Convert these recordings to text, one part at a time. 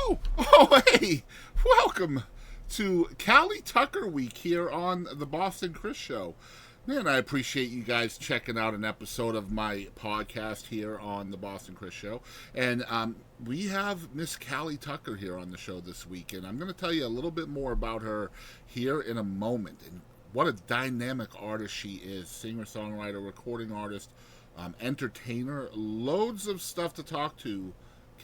Hey, welcome to Cali Tucker Week here on the Boston Chris Show. Man, I appreciate you guys checking out an episode of my podcast here on the Boston Chris Show. And we have Miss Cali Tucker here on the show this week, and I'm going to tell you a little bit more about her here in a moment. And what a dynamic artist she is, singer-songwriter, recording artist, entertainer, loads of stuff to talk to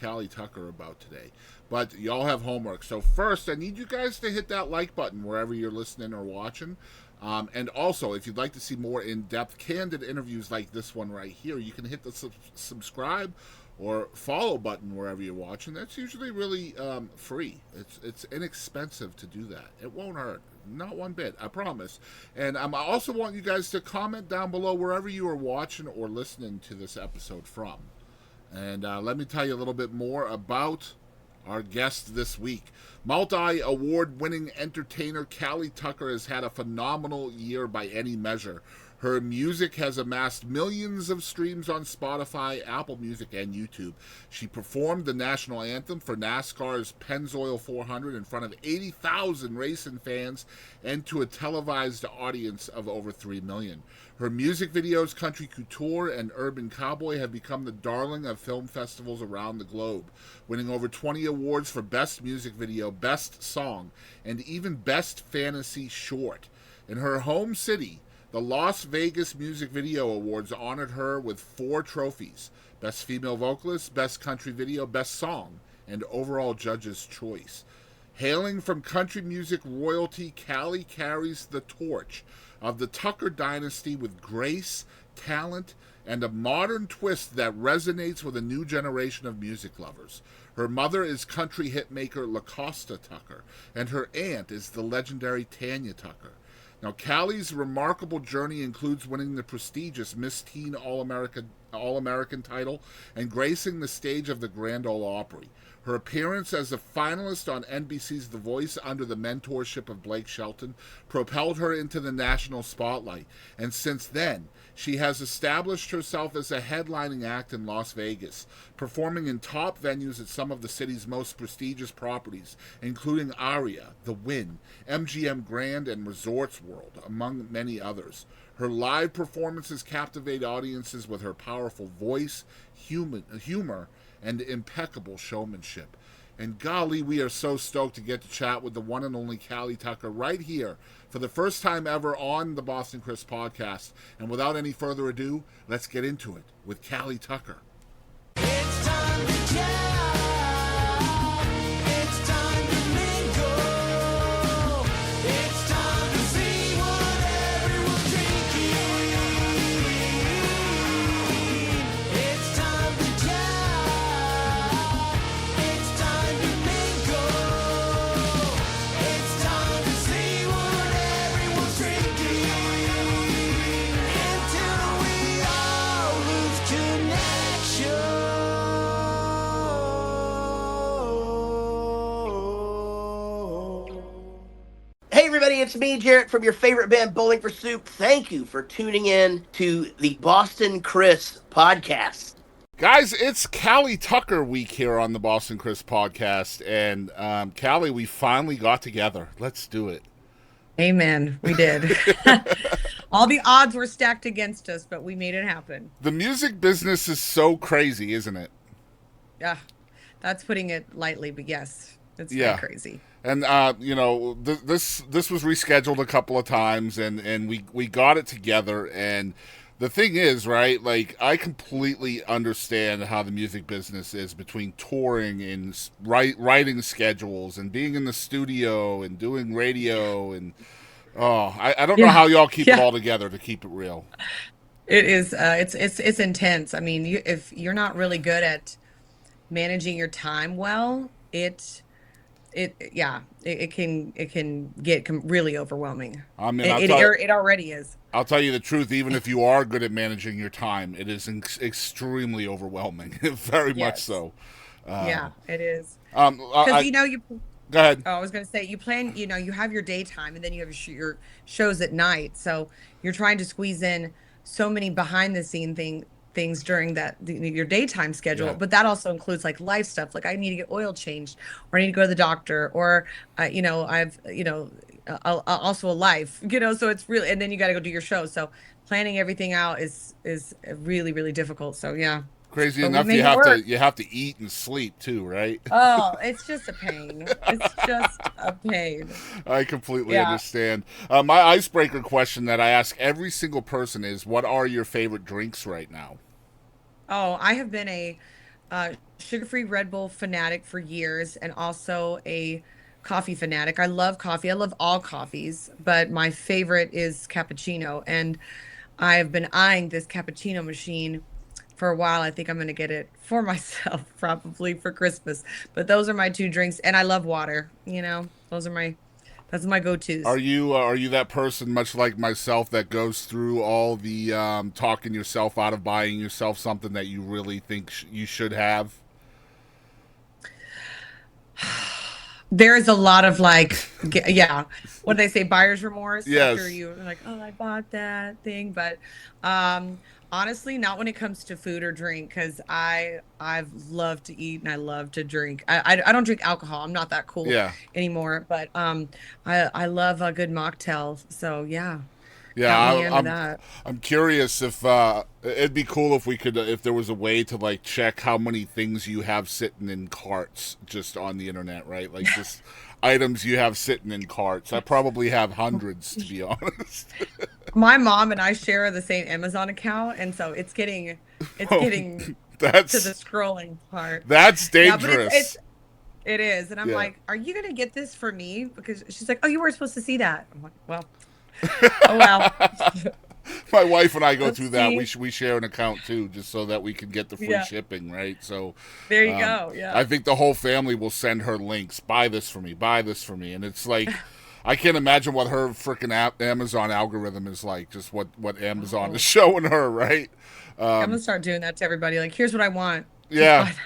Cali Tucker about today. But y'all have homework. So first, I need you guys to hit that like button wherever you're listening or watching. And also, if you'd like to see more in-depth, candid interviews like this one right here, you can hit the subscribe or follow button wherever you're watching. That's usually really free. It's inexpensive to do that. It won't hurt. Not one bit, I promise. And I also want you guys to comment down below wherever you are watching or listening to this episode from. And let me tell you a little bit more about our guest this week. Multi-award-winning entertainer Cali Tucker has had a phenomenal year by any measure. Her music has amassed millions of streams on Spotify, Apple Music, and YouTube. She performed the national anthem for NASCAR's Pennzoil 400 in front of 80,000 racing fans and to a televised audience of over 3 million. Her music videos, Country Couture and Urban Cowboy, have become the darling of film festivals around the globe, winning over 20 awards for Best Music Video, Best Song, and even Best Fantasy Short. In her home city, the Las Vegas Music Video Awards honored her with 4 trophies: Best Female Vocalist, Best Country Video, Best Song, and Overall Judge's Choice. Hailing from country music royalty, Cali carries the torch of the Tucker dynasty with grace, talent, and a modern twist that resonates with a new generation of music lovers. Her mother is country hitmaker LaCosta Tucker, and her aunt is the legendary Tanya Tucker. Now, Cali's remarkable journey includes winning the prestigious Miss Teen All-American title and gracing the stage of the Grand Ole Opry. Her appearance as a finalist on NBC's The Voice under the mentorship of Blake Shelton propelled her into the national spotlight, and since then, she has established herself as a headlining act in Las Vegas, performing in top venues at some of the city's most prestigious properties, including Aria, The Wynn, MGM Grand, and Resorts World, among many others. Her live performances captivate audiences with her powerful voice, humor, and impeccable showmanship. And golly, we are so stoked to get to chat with the one and only Cali Tucker right here for the first time ever on the Boston Chris podcast. And without any further ado, let's get into it with Cali Tucker. It's time to jam. It's time to mingle. It's time to see what everyone's drinking. It's time to jam. It's time to mingle. It's time to see what everyone's drinking. Until we all lose connection. Hey everybody, it's me, Jarrett, from your favorite band, Bowling for Soup. Thank you for tuning in to the Boston Chris podcast. Guys, it's Cali Tucker week here on the Boston Chris podcast. And Cali, we finally got together. Let's do it. Amen. We did. All the odds were stacked against us, but we made it happen. The music business is so crazy, isn't it? Yeah, that's putting it lightly, but yes, it's Yeah. crazy. And this was rescheduled a couple of times, and we got it together. And the thing is, right, like, I completely understand how the music business is between touring and writing schedules and being in the studio and doing radio and I don't know how y'all keep it all together, to keep it real. It is. It's intense. I mean, if you're not really good at managing your time well, it can get really overwhelming. I mean, it already is. I'll tell you the truth. Even if you are good at managing your time, it is extremely overwhelming. Very much so. Yeah, it is. Because you. Go ahead. Oh, I was going to say, you plan, you have your daytime and then you have your shows at night. So you're trying to squeeze in so many behind the scene things things during your daytime schedule, Yeah. but that also includes like life stuff. Like I need to get oil changed, or I need to go to the doctor, or I've also a life, so it's really, and then you got to go do your show. So planning everything out is really, really difficult. So yeah, Crazy but we enough, make it work. you have to eat and sleep too, right? Oh, it's just a pain. It's just a pain. I completely Yeah. understand. My icebreaker question that I ask every single person is, what are your favorite drinks right now? Oh, I have been a sugar-free Red Bull fanatic for years, and also a coffee fanatic. I love coffee. I love all coffees, but my favorite is cappuccino. And I have been eyeing this cappuccino machine for a while. I think I'm going to get it for myself, probably for Christmas. But those are my two drinks, and I love water. That's my go-tos. Are you that person, much like myself, that goes through all the talking yourself out of buying yourself something that you really think you should have? There is a lot of like, yeah, what do they say, buyer's remorse after Yes. you're like, oh, I bought that thing. But um, honestly, not when it comes to food or drink, because I've loved to eat and I love to drink. I don't drink alcohol. I'm not that cool Yeah. anymore. But I love a good mocktail. So yeah, Yeah, count me into that. I'm curious if it'd be cool if we could if there was a way to like check how many things you have sitting in carts just on the internet, right? Like just items you have sitting in carts. I probably have hundreds, to be honest. My mom and I share the same Amazon account, and so it's Oh, getting to the that's scrolling part. that's Yeah, but it's dangerous. it is. And I'm Yeah. like, "Are you gonna get this for me?" Because she's like, "Oh, you weren't supposed to see that." I'm like, "Well, oh well." My wife and I go Let's through that. see. We share an account too, just so that we can get the free Yeah. shipping, right? So, There you go. Yeah. I think the whole family will send her links. Buy this for me. Buy this for me. And it's like, I can't imagine what her freaking Amazon algorithm is like. Just what Amazon is Oh, showing her, right? I'm gonna start doing that to everybody. Like, here's what I want. Just Yeah, buy that.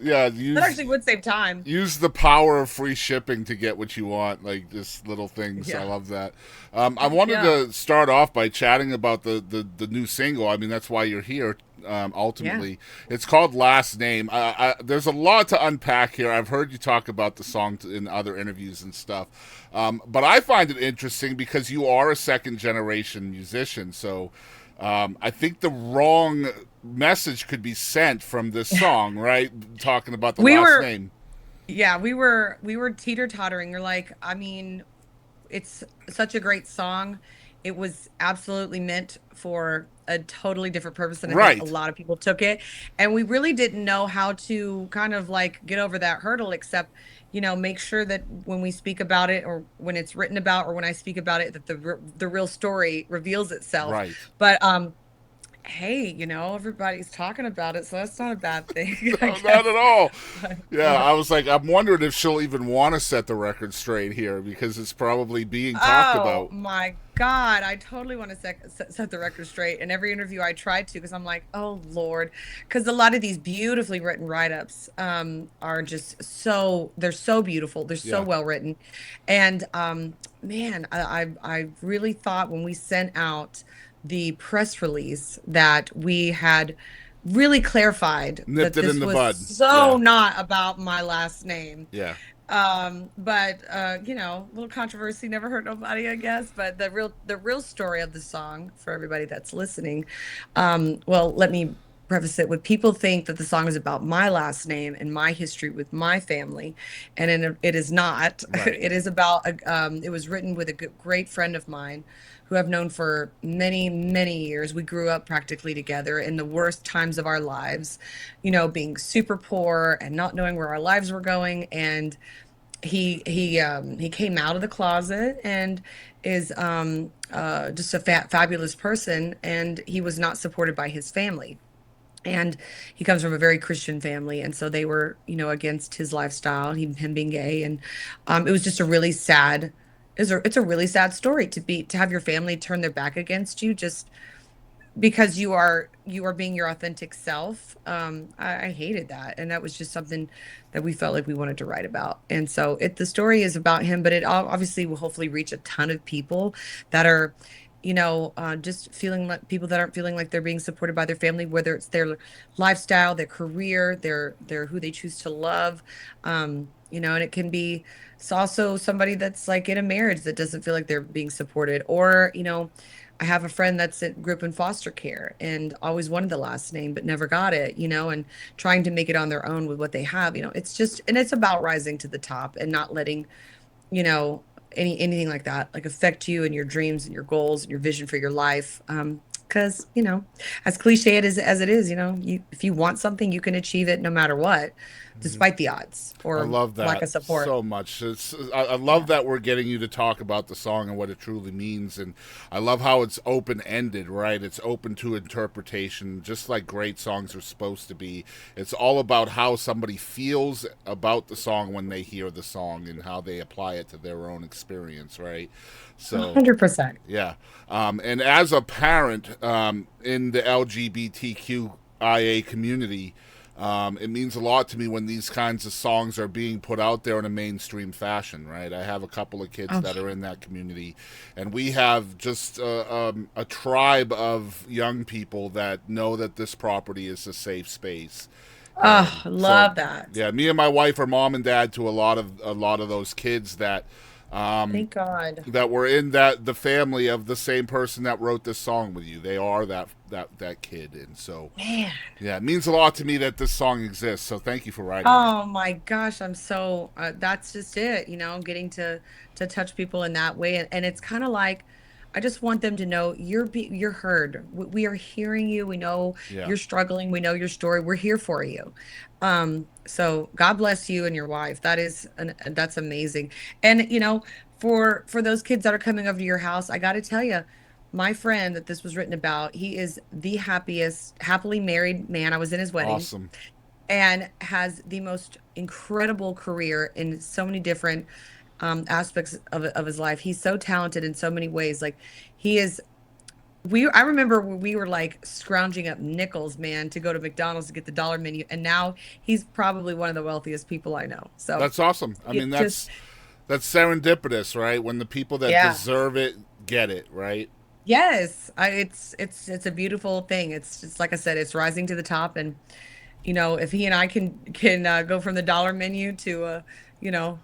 yeah. That actually would save time. Use the power of free shipping to get what you want, like just little things. I Yeah. love that. I wanted Yeah. to start off by chatting about the new single. I mean, that's why you're here. Yeah. Ultimately, it's called Last Name. There's a lot to unpack here. I've heard you talk about the song in other interviews and stuff, but I find it interesting because you are a second generation musician. So I think the wrong message could be sent from this song, right? Talking about the We last were name. Yeah, we were teeter-tottering. You're like, I mean, it's such a great song. It was absolutely meant for a totally different purpose than I think a Right. lot of people took it. And we really didn't know how to kind of like get over that hurdle, except, make sure that when we speak about it, or when it's written about, or when I speak about it, that the real story reveals itself. Right. But hey, everybody's talking about it, so that's not a bad thing, I No, not guess. at all. But, Yeah, I was like, I'm wondering if she'll even want to set the record straight here because it's probably being talked oh about. my God, I totally want to set the record straight. In every interview I tried to, because I'm like, oh Lord, because a lot of these beautifully written write-ups are just they're so beautiful, they're so Yeah. well written, and man, I really thought when we sent out the press release that we had really clarified Nipped that it in this the was bud. so Yeah. not about my last name. Yeah. But a little controversy never hurt nobody, I guess. But the real story of the song, for everybody that's listening, well, let me preface it with, people think that the song is about my last name and my history with my family, and it is not. Right. It is about it was written with a great friend of mine who I've known for many, many years. We grew up practically together in the worst times of our lives, being super poor and not knowing where our lives were going. And he came out of the closet and is just a fabulous person. And he was not supported by his family. And he comes from a very Christian family, and so they were, against his lifestyle, him being gay, and it was just a really sad. It's a really sad story to have your family turn their back against you just because you are being your authentic self. I hated that, and that was just something that we felt like we wanted to write about. And so the story is about him, but it obviously will hopefully reach a ton of people that are just feeling like people that aren't feeling like they're being supported by their family, whether it's their lifestyle, their career, their who they choose to love. And it can be, it's also somebody that's like in a marriage that doesn't feel like they're being supported. Or, I have a friend that's grew up in foster care and always wanted the last name but never got it, and trying to make it on their own with what they have. It's just, and it's about rising to the top and not letting, you know, anything like that like affect you and your dreams and your goals and your vision for your life. Because, as cliche as it is, if you want something, you can achieve it no matter what, despite the odds I or love lack that of support. so much. I love that we're getting you to talk about the song and what it truly means, and I love how it's open ended. Right, it's open to interpretation, just like great songs are supposed to be. It's all about how somebody feels about the song when they hear the song and how they apply it to their own experience. Right, so 100%. yeah, and as a parent in the LGBTQIA community. It means a lot to me when these kinds of songs are being put out there in a mainstream fashion, right? I have a couple of kids Oh, that are in that community, and we have just a tribe of young people that know that this property is a safe space. oh, So, love that. yeah, me and my wife are mom and dad to a lot of those kids Thank God. that were in the family of the same person that wrote this song with you. They are that kid, and so Man. yeah, it means a lot to me that this song exists. So thank you for writing it. Oh my gosh, I'm so that's just it, getting to touch people in that way. And it's kind of like I just want them to know you're heard. We are hearing you. We know Yeah. you're struggling. We know your story. We're here for you. So God bless you and your wife. That's amazing. And for those kids that are coming over to your house, I got to tell you, my friend that this was written about, he is the happiest, happily married man. I was in his wedding Awesome. and has the most incredible career in so many different aspects of his life. He's so talented in so many ways. Like he is, I remember when we were like scrounging up nickels, man, to go to McDonald's to get the dollar menu. And now he's probably one of the wealthiest people I know. So That's awesome. I mean, it just, that's serendipitous, right? When the people that yeah. deserve it get it, right? Yes, it's a beautiful thing. It's just like I said, it's rising to the top, and if he and I can go from the dollar menu to you know,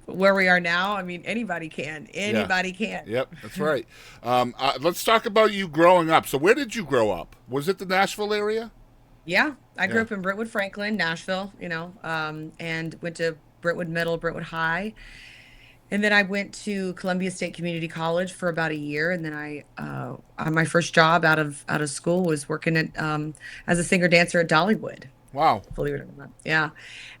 where we are now, I mean, anybody can. Yeah. Anybody can. Yep, that's right. Let's talk about you growing up. So where did you grow up? Was it the Nashville area? Yeah, I grew Yeah. up in Brentwood, Franklin, Nashville, and went to Brentwood Middle, Brentwood High. And then I went to Columbia State Community College for about a year, and then my first job out of school was working as a singer dancer at Dollywood. Wow. Believe it or not, yeah.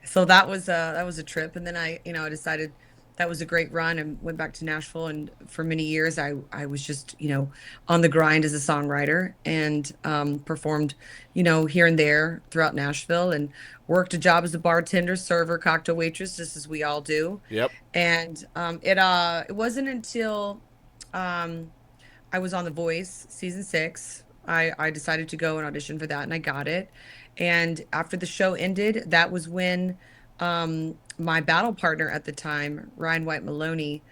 So that was a trip, and then I decided that was a great run and went back to Nashville, and for many years I was just on the grind as a songwriter and performed here and there throughout Nashville and worked a job as a bartender, server, cocktail waitress, just as we all do. Yep. And it wasn't until um, I was on The Voice season 6. I decided to go and audition for that, and I got it. And after the show ended, that was when my battle partner at the time, Ryan White Maloney,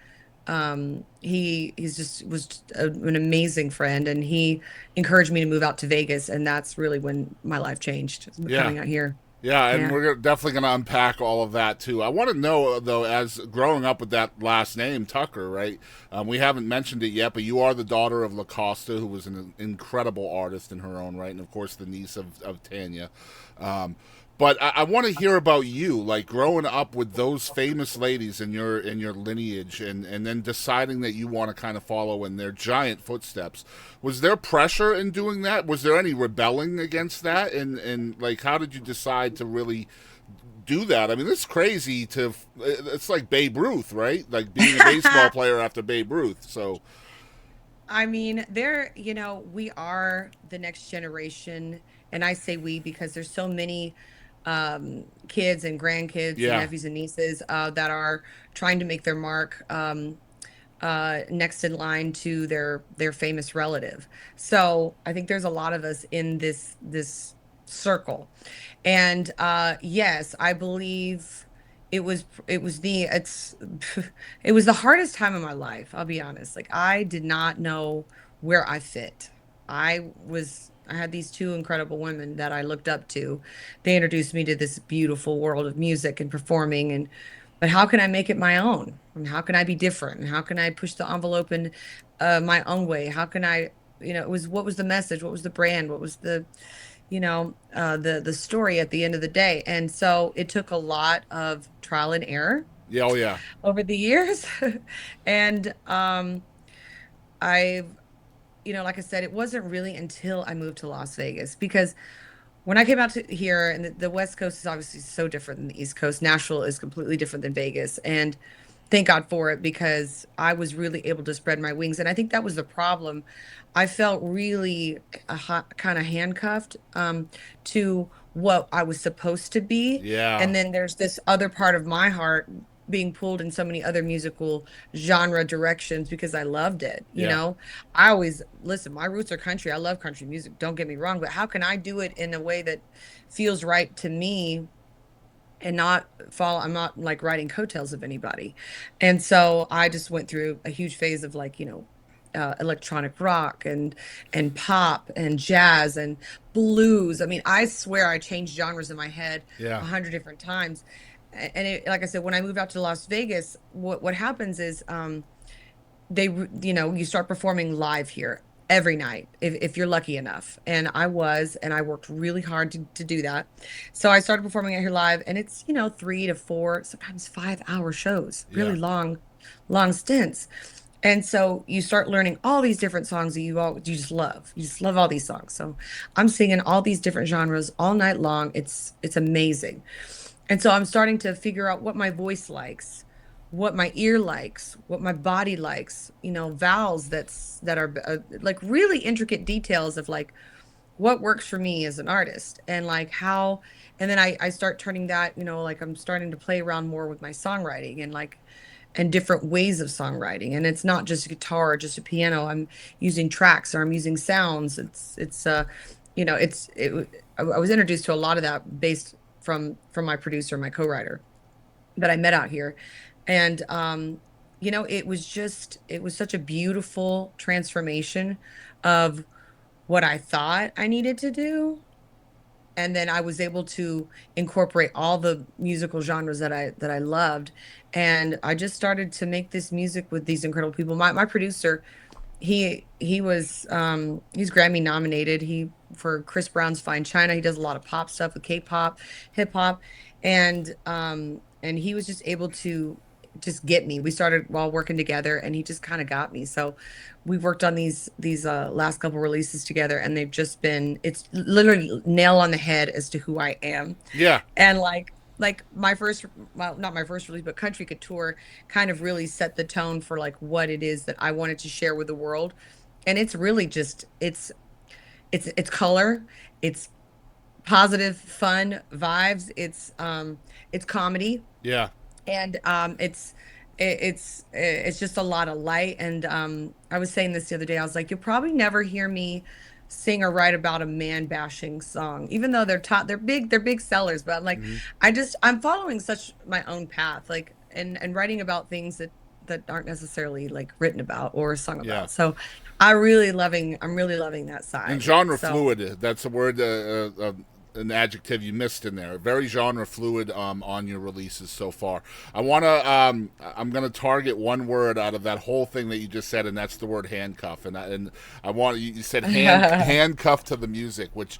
he's just was just an amazing friend, and he encouraged me to move out to Vegas, and that's really when my life changed, Yeah. coming out here. Yeah, and Yeah. we're definitely going to unpack all of that too. I want to know though, as growing up with that last name Tucker, right? We haven't mentioned it yet, but you are the daughter of LaCosta, who was an incredible artist in her own right, and of course the niece of Tanya. But I want to hear about you, like growing up with those famous ladies in your lineage, and then deciding that you want to kind of follow in their giant footsteps. Was there pressure in doing that? Was there any rebelling against that? And like, how did you decide to really do that? I mean, it's crazy to. It's like Babe Ruth, right? Like being a baseball player after Babe Ruth. So I mean, we are the next generation, and I say we because there's so many kids and grandkids and yeah, nephews and nieces that are trying to make their mark next in line to their famous relative. So I think there's a lot of us in this circle, and yes, I believe it's it was the hardest time of my life, I'll be honest. Like I did not know where I fit. I had these two incredible women that I looked up to. They introduced me to this beautiful world of music and performing, and but how can I make it my own? And how can I be different? And how can I push the envelope in my own way? How can I, it was what was the message? What was the brand? What was the the story at the end of the day. And so it took a lot of trial and error Yeah, oh yeah. over the years. And I've, like I said, it wasn't really until I moved to Las Vegas because when I came out to here, and the West Coast is obviously so different than the East Coast. Nashville is completely different than Vegas, and thank God for it because I was really able to spread my wings. And I think that was the problem. I felt really kind of handcuffed to what I was supposed to be, Yeah. and then there's this other part of my heart being pulled in so many other musical genre directions because I loved it. Yeah. I always listen, my roots are country. I love country music. Don't get me wrong, but how can I do it in a way that feels right to me and not follow? I'm not like riding coattails of anybody. And so I just went through a huge phase of like, electronic rock and pop and jazz and blues. I mean, I swear I changed genres in my head Yeah. 100 different times. And like I said, when I moved out to Las Vegas, what happens is you start performing live here every night if you're lucky enough. And I worked really hard to do that. So I started performing out here live, and it's 3 to 4, sometimes 5 hour shows, really Yeah. long stints. And so you start learning all these different songs that you just love. You just love all these songs. So I'm singing all these different genres all night long. It's amazing. And so I'm starting to figure out what my voice likes, what my ear likes, what my body likes, vowels that are like really intricate details of like what works for me as an artist and like how, and then I start turning that, like I'm starting to play around more with my songwriting and like, and different ways of songwriting. And it's not just a guitar or just a piano. I'm using tracks or I'm using sounds. I was introduced to a lot of that based from my producer, my co-writer that I met out here. And it was such a beautiful transformation of what I thought I needed to do. And then I was able to incorporate all the musical genres that I loved. And I just started to make this music with these incredible people. My producer, he's Grammy nominated. He for Chris Brown's Fine China. He does a lot of pop stuff with K-pop, hip hop, and he was just able to just get me. We started while working together, and he just kind of got me. So we've worked on these last couple releases together, and they've just been it's literally nail on the head as to who I am. Yeah. And like my first, well, not my first release, but Country Couture kind of really set the tone for like what it is that I wanted to share with the world. And it's really just it's color, it's positive, fun vibes, it's comedy, Yeah. and it's just a lot of light. And I was saying this the other day. I was like, you'll probably never hear me sing or write about a man bashing song, even though they're big sellers. But I'm like, Hmm. I'm following such my own path, like and writing about things that aren't necessarily like written about or sung Yeah. about. So I'm really loving that And side. genre So fluid, that's a word, an adjective you missed in there. Very genre fluid on your releases so far. I'm gonna target one word out of that whole thing that you just said, and that's the word handcuff. And I want you said handcuff to the music, which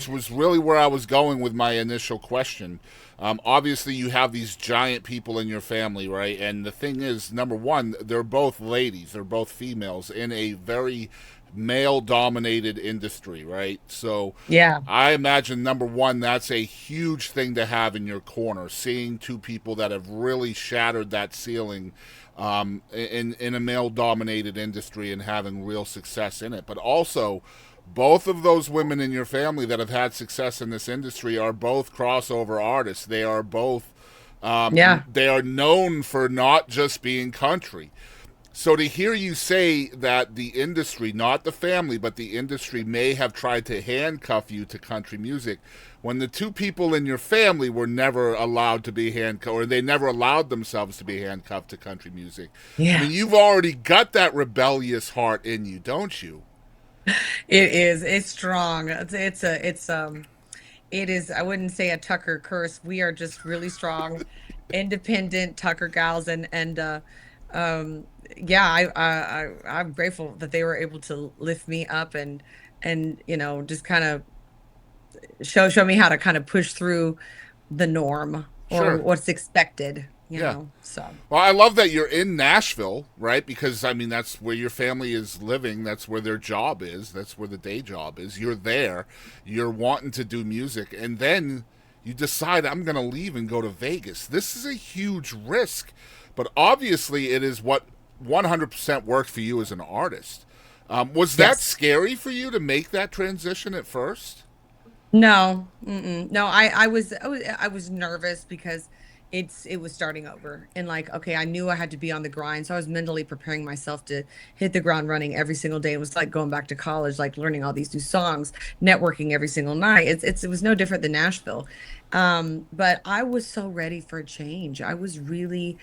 was really where I was going with my initial question. Obviously, you have these giant people in your family, right? And the thing is, number one, they're both ladies, they're both females in a very male dominated industry, right? So yeah, I imagine, number one, that's a huge thing to have in your corner, seeing two people that have really shattered that ceiling in a male dominated industry and having real success in it. But also, both of those women in your family that have had success in this industry are both crossover artists. They are both yeah. they are known for not just being country. So to hear you say that the industry, not the family, but the industry may have tried to handcuff you to country music, when the two people in your family were never allowed to be handcuffed, or they never allowed themselves to be handcuffed to country music. I Yeah, mean, you've already got that rebellious heart in you, don't you? it is. It's strong. It is, I wouldn't say a Tucker curse. We are just really strong, independent Tucker gals, and um, yeah, I'm grateful that they were able to lift me up and just kind of show me how to kind of push through the norm or Sure. what's expected, Yeah. So Well, I love that you're in Nashville, right? Because I mean, that's where your family is living. That's where their job is. That's where the day job is. You're there. You're wanting to do music, and then you decide I'm going to leave and go to Vegas. This is a huge risk, but obviously, it is what 100% worked for you as an artist. Was that yes. scary for you to make that transition at first? No, no, I was nervous because it was starting over and like okay, I knew I had to be on the grind, so I was mentally preparing myself to hit the ground running every single day. It was like going back to college, like learning all these new songs, networking every single night. It was no different than Nashville, but I was so ready for a change. I was really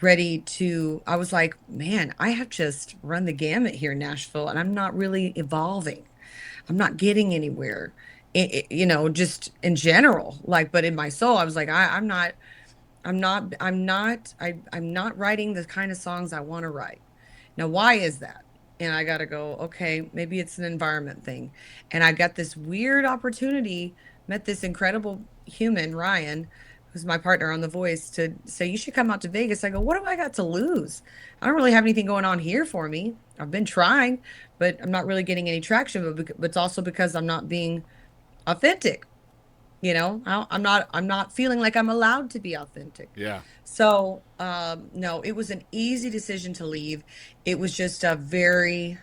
ready to. I was like, man, I have just run the gamut here in Nashville, and I'm not really evolving. I'm not getting anywhere. Just in general, like, but in my soul, I was like, I'm not writing the kind of songs I want to write. Now, why is that? And I got to go, okay, maybe it's an environment thing. And I got this weird opportunity, met this incredible human, Ryan, who's my partner on The Voice, to say, you should come out to Vegas. I go, what do I got to lose? I don't really have anything going on here for me. I've been trying, but I'm not really getting any traction. But it's also because I'm not being authentic. I'm not feeling like I'm allowed to be authentic. Yeah. So no, it was an easy decision to leave. It was just a very,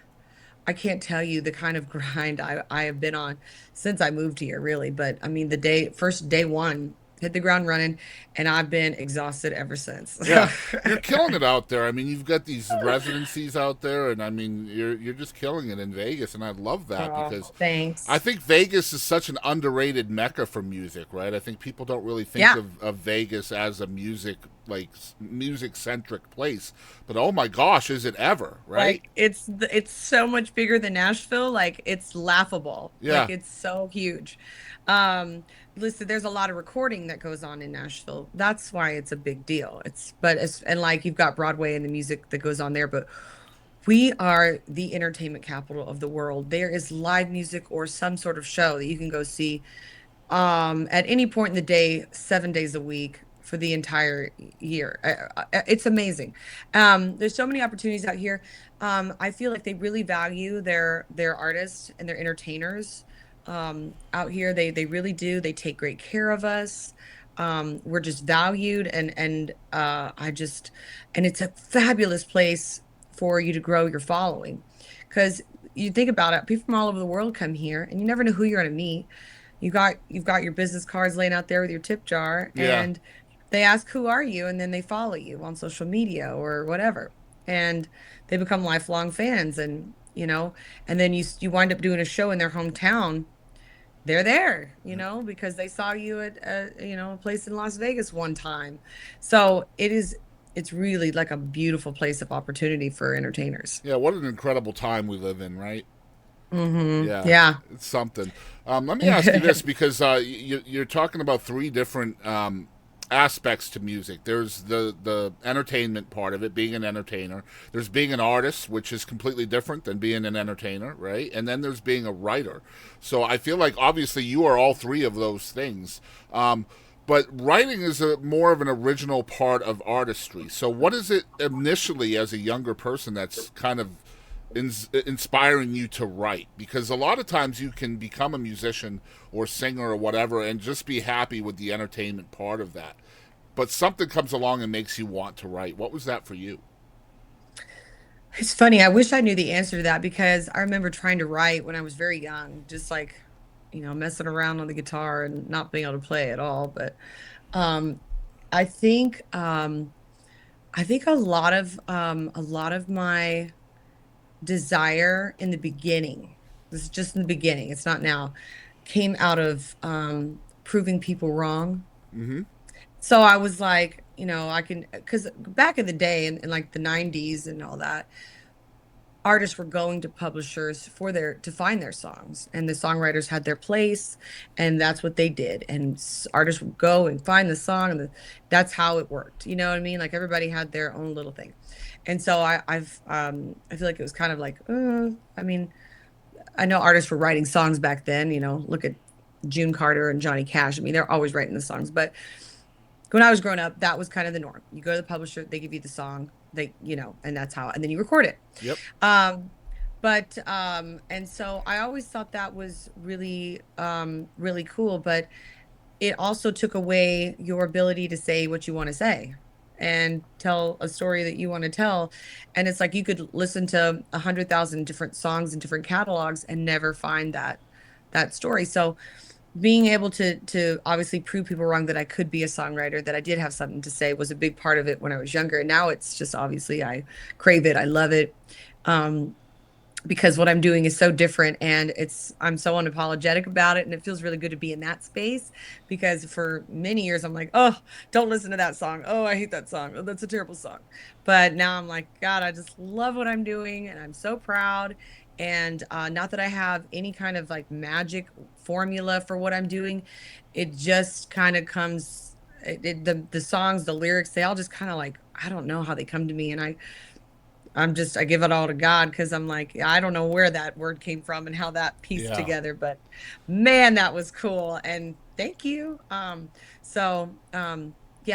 I can't tell you the kind of grind I have been on since I moved here, really. But I mean, first day one, hit the ground running, and I've been exhausted ever since. Yeah, you're killing it out there. I mean, you've got these residencies out there, and I mean, you're just killing it in Vegas, and I love that because Oh, thanks. I think Vegas is such an underrated mecca for music, right? I think people don't really think Yeah. of Vegas as a music centric place, but oh my gosh, is it ever, right? Like it's so much bigger than Nashville. Like it's laughable. Like Yeah, it's so huge. Um, Listen, there's a lot of recording that goes on in Nashville. That's why it's a big deal. And like you've got Broadway and the music that goes on there, but we are the entertainment capital of the world. There is live music or some sort of show that you can go see at any point in the day, 7 days a week for the entire year. It's amazing. There's so many opportunities out here. I feel like they really value their artists and their entertainers out here. They really do. They take great care of us. We're just valued, and it's a fabulous place for you to grow your following, because you think about it, people from all over the world come here, and you never know who you're going to meet. You've got your business cards laying out there with your tip jar, yeah. and they ask, who are you? And then they follow you on social media or whatever. And they become lifelong fans, and then you wind up doing a show in their hometown. They're there, because they saw you at a place in Las Vegas one time. So it's really like a beautiful place of opportunity for entertainers. Yeah, what an incredible time we live in, right? Yeah, Yeah. it's something. Let me ask you this because you're talking about three different aspects to music. There's the entertainment part of it, being an entertainer. There's being an artist, which is completely different than being an entertainer, right? And then there's being a writer. So I feel like obviously you are all three of those things. But writing is more of an original part of artistry. So what is it initially as a younger person that's kind of inspiring you to write? Because a lot of times you can become a musician or singer or whatever and just be happy with the entertainment part of that, but something comes along and makes you want to write. What was that for you? It's funny. I wish I knew the answer to that, because I remember trying to write when I was very young, just like, messing around on the guitar and not being able to play at all. But um, I think a lot of my desire in the beginning, this is just in the beginning, it's not now, came out of proving people wrong. Mm-hmm. So I was like, I can, because back in the day in like the 90s and all that, artists were going to publishers for their to find their songs, and the songwriters had their place, and that's what they did. And artists would go and find the song, and that's how it worked. You know what I mean? Like everybody had their own little thing. And so I feel like it was kind of like, I mean, I know artists were writing songs back then. Look at June Carter and Johnny Cash. I mean, they're always writing the songs, but when I was growing up, that was kind of the norm. You go to the publisher, they give you the song, and that's how, and then you record it. Yep. And so I always thought that was really, really cool, but it also took away your ability to say what you want to say and tell a story that you want to tell. And it's like you could listen to 100,000 different songs and different catalogs and never find that story. So being able to obviously prove people wrong that I could be a songwriter, that I did have something to say, was a big part of it when I was younger. And now it's just obviously I crave it. I love it. Because what I'm doing is so different, and I'm so unapologetic about it, and it feels really good to be in that space, because for many years I'm like, oh, don't listen to that song. Oh, I hate that song. Oh, that's a terrible song. But now I'm like, God, I just love what I'm doing, and I'm so proud. And not that I have any kind of like magic formula for what I'm doing. It just kind of comes, the songs, the lyrics, they all just kind of like, I don't know how they come to me. And I give it all to God, because I'm like, I don't know where that word came from and how that pieced Yeah. together, but man, that was cool. And thank you. Yeah,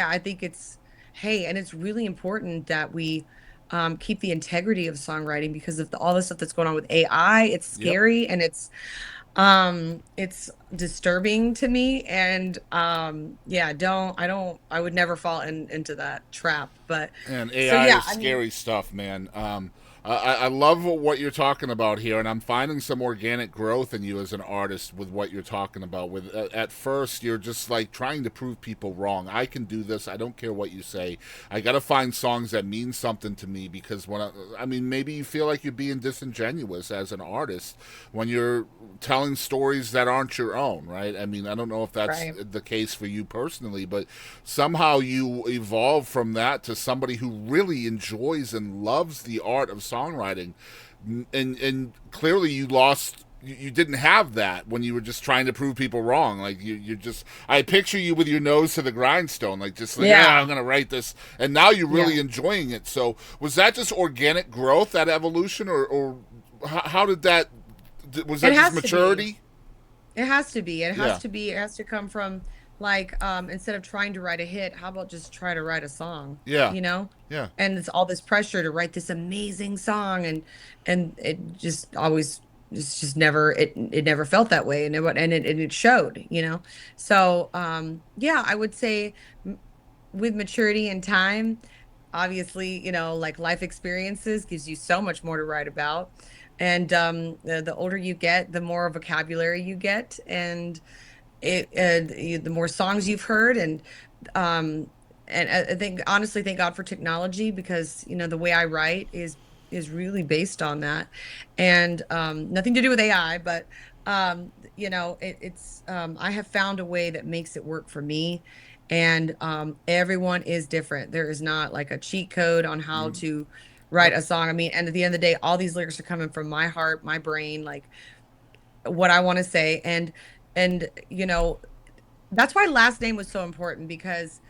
I think and it's really important that we keep the integrity of songwriting, because of all the stuff that's going on with AI. It's Yep. scary, and it's disturbing to me. And yeah, I would never fall into that trap. But And so AI yeah, is I mean, scary stuff, man. I love what you're talking about here, and I'm finding some organic growth in you as an artist with what you're talking about. With at first, you're just like trying to prove people wrong. I can do this. I don't care what you say. I got to find songs that mean something to me, because I mean, maybe you feel like you're being disingenuous as an artist when you're telling stories that aren't your own, right? I mean, I don't know if that's right. the case for you personally, but somehow you evolve from that to somebody who really enjoys and loves the art of songwriting. And clearly you didn't have that when you were just trying to prove people wrong. Like you just, I picture you with your nose to the grindstone, like just like, yeah, I'm Yeah. gonna write this, and now you're Yeah. really enjoying it. So was that just organic growth, that evolution, or how did that? Was It that just has to be. maturity? It has to be. It has Yeah, to be. It has to come from, like, instead of trying to write a hit, how about just try to write a song, yeah, you know? yeah. And it's all this pressure to write this amazing song, and it just always it's just never it never felt that way, and it showed. So yeah, I would say, with maturity and time, obviously, like life experiences gives you so much more to write about. And the older you get, the more vocabulary you get, and the more songs you've heard. Um and I think, honestly, thank God for technology, because the way I write is really based on that. And nothing to do with AI, but I have found a way that makes it work for me. And everyone is different. There is not like a cheat code on how Mm, to write yep. a song. I mean, and at the end of the day, all these lyrics are coming from my heart, my brain, like what I want to say. And that's why last name was so important, because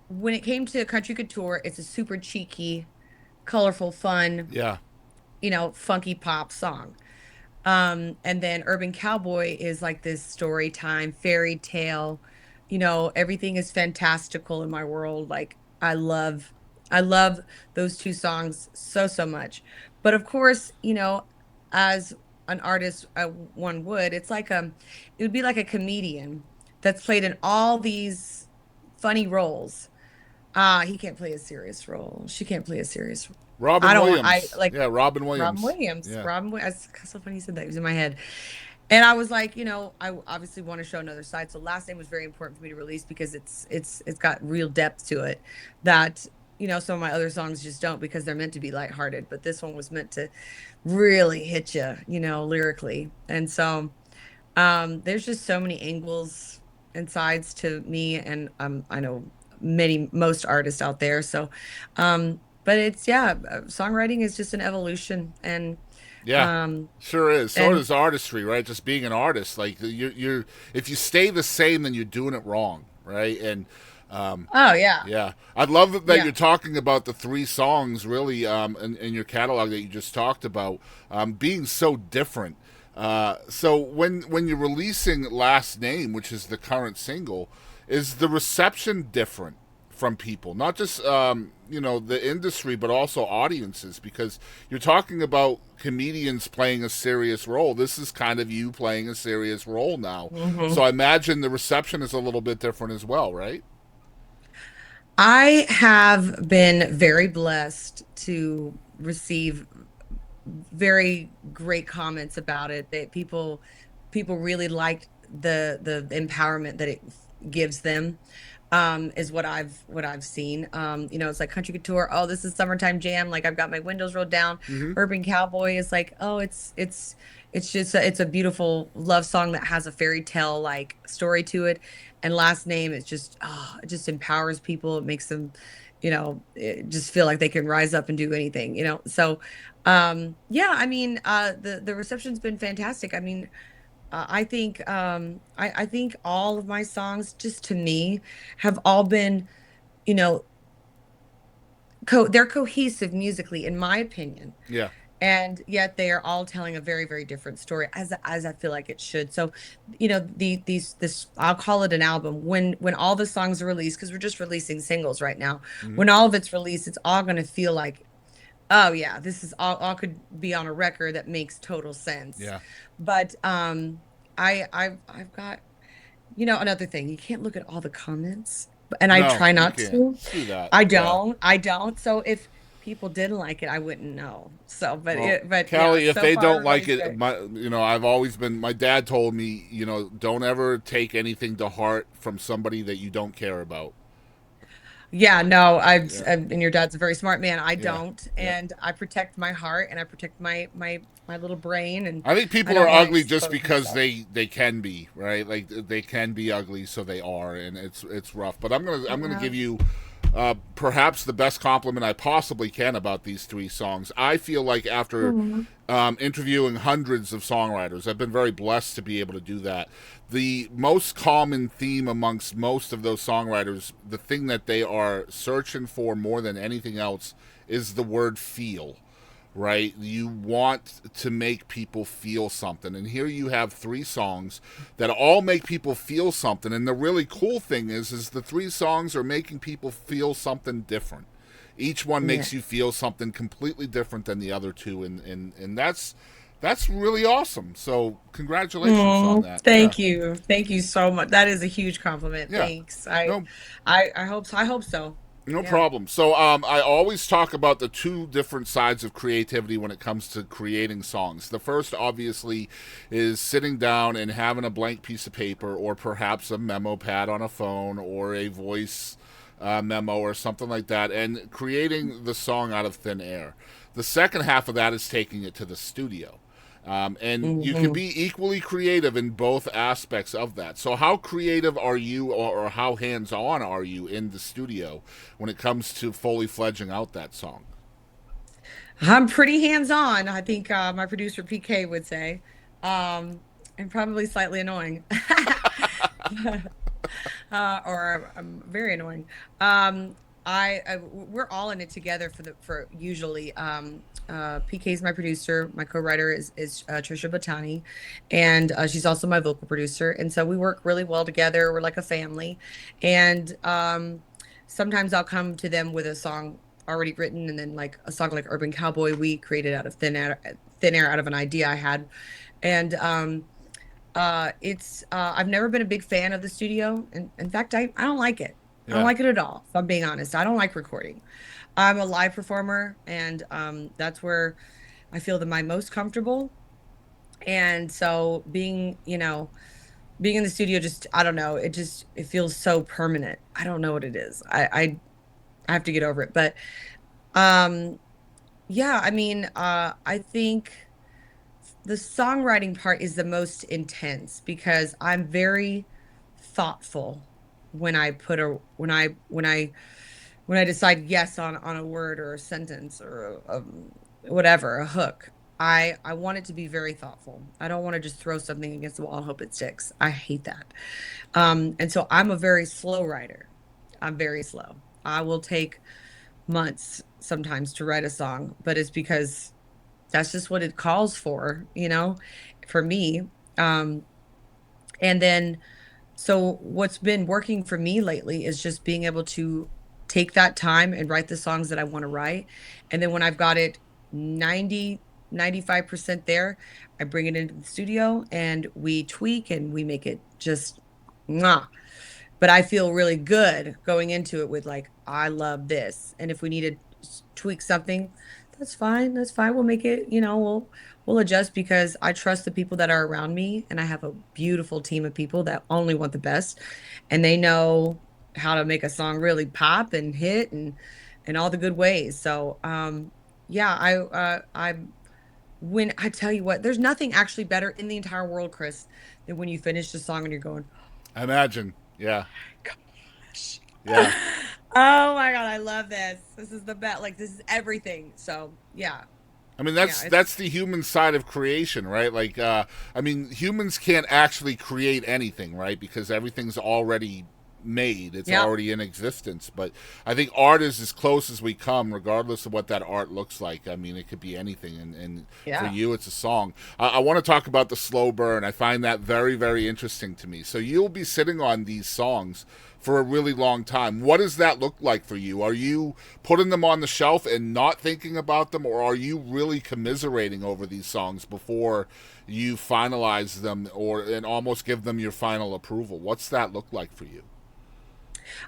when it came to country couture, it's a super cheeky, colorful, fun, Yeah. funky pop song. And then Urban Cowboy is like this story time, fairy tale. Everything is fantastical in my world. Like, I love those two songs so, so much. But of course, as an artist, one would, it would be like a comedian that's played in all these funny roles. He can't play a serious role. She can't play a serious. I Robin don't want. I Williams. like Yeah, Robin Robin Williams. Williams. Yeah. Robin Williams. That's so funny you said that. It was in my head. And I was like, I obviously want to show another side. So last name was very important for me to release, because it's got real depth to it that, some of my other songs just don't, because they're meant to be lighthearted. But this one was meant to really hit you, lyrically. And so there's just so many angles and sides to me, and I know most artists out there. So, but it's yeah, songwriting is just an evolution, Yeah, um, sure is. So and does artistry, right? Just being an artist, like you're if you stay the same, then you're doing it wrong, right? And oh yeah, yeah, I love that yeah. you're talking about the three songs really in your catalog that you just talked about being so different. So when you're releasing Last Name, which is the current single, is the reception different from people, not just the industry, but also audiences? Because you're talking about comedians playing a serious role. This is kind of you playing a serious role now. hmm So I imagine the reception is a little bit different as well, right? I have been very blessed to receive very great comments about it. That people really liked the empowerment that it gives them. Is what I've seen. It's like Country Couture. Oh, this is summertime jam. Like I've got my windows rolled down. Mm-hmm. Urban Cowboy is like, oh, it's just it's a beautiful love song that has a fairy tale like story to it. And Last Name, it's just it just empowers people. It makes them, just feel like they can rise up and do anything. So yeah, I mean, the reception's been fantastic. I mean, I think all of my songs, just to me, have all been, you know, they're cohesive musically, in my opinion, Yeah. and yet they are all telling a very, very different story, as I feel like it should. So, these I'll call it an album when all the songs are released, because we're just releasing singles right now. Mm-hmm. When all of it's released, it's all going to feel like, oh yeah, this is all could be on a record that makes total sense. Yeah. But I've got, another thing, you can't look at all the comments, and I No, try you not can't to. do that. Yeah. I don't. So if people didn't like it, I wouldn't know. So, Well, but yeah, Callie, if so they far don't like everybody's it, great. I've always been. My dad told me, don't ever take anything to heart from somebody that you don't care about. Yeah, no, Yeah. and your dad's a very smart man. I Yeah. don't, Yeah. and I protect my heart, and I protect my little brain, and I think I people are don't want to ugly just expose because myself. they can be, right. Like they can be ugly, so they are, and it's rough. But I'm gonna Yeah. give you perhaps the best compliment I possibly can about these three songs. I feel like after Aw. interviewing hundreds of songwriters, I've been very blessed to be able to do that. The most common theme amongst most of those songwriters, the thing that they are searching for more than anything else, is the word feel, right? You want to make people feel something. And here you have three songs that all make people feel something. And the really cool thing is the three songs are making people feel something different. Each one Yeah. makes you feel something completely different than the other two, and that's really awesome. So congratulations on Oh, that. Yeah. thank you. Thank you so much. That is a huge compliment. Yeah. Thanks. No, I hope so. I hope so. no Yeah. problem. So I always talk about the two different sides of creativity when it comes to creating songs. The first, obviously, is sitting down and having a blank piece of paper, or perhaps a memo pad on a phone, or a voice memo, or something like that, and creating the song out of thin air. The second half of that is taking it to the studio. And you can hmm be equally creative in both aspects of that. So, how creative are you, or how hands on are you in the studio when it comes to fully fledging out that song? I'm pretty hands-on, I think my producer PK would say. And probably slightly annoying. Or very annoying. We're all in it together for usually. PK is my producer. My co-writer is Trisha Batani, and she's also my vocal producer. And so we work really well together. We're like a family, and sometimes I'll come to them with a song already written, and then like a song like Urban Cowboy we created out of thin air out of an idea I had, and it's I've never been a big fan of the studio. In fact, I don't like it. I don't Yeah. like it at all, if I'm being honest. I don't like recording. I'm a live performer, and that's where I feel my most comfortable. And so being in the studio, just I don't know, it feels so permanent. I don't know what it is. I have to get over it. But um yeah, I mean, I think the songwriting part is the most intense, because I'm very thoughtful when I put a when I decide yes on a word or a sentence or whatever, a hook. I want it to be very thoughtful. I don't want to just throw something against the wall and hope it sticks. I hate that. And so I'm a very slow writer. I'm very slow. I will take months sometimes to write a song, but it's because that's just what it calls for, for me. Um, and then so what's been working for me lately is just being able to take that time and write the songs that I want to write. And then when I've got it 90, 95% there, I bring it into the studio and we tweak and we make it just mwah. But I feel really good going into it with like, I love this. And if we need to tweak something, that's fine. That's fine. We'll make it, we'll adjust because I trust the people that are around me and I have a beautiful team of people that only want the best and they know how to make a song really pop and hit and all the good ways. So yeah, I when I tell you what, there's nothing actually better in the entire world, Chris, than when you finish the song and you're going, I imagine. Yeah. gosh. Yeah. Oh my God, I love this. This is the best. Like this is everything. So yeah, I mean yeah, that's the human side of creation, right? Like I mean humans can't actually create anything, right? Because everything's already made. It's yeah, already in existence. But I think art is as close as we come, regardless of what that art looks like. I mean, it could be anything, and for yeah. you, it's a song. I want to talk about the slow burn. I find that very, very interesting to me. So you'll be sitting on these songs for a really long time. What does that look like for you? Are you putting them on the shelf and not thinking about them, or are you really commiserating over these songs before you finalize them or and almost give them your final approval? What's that look like for you?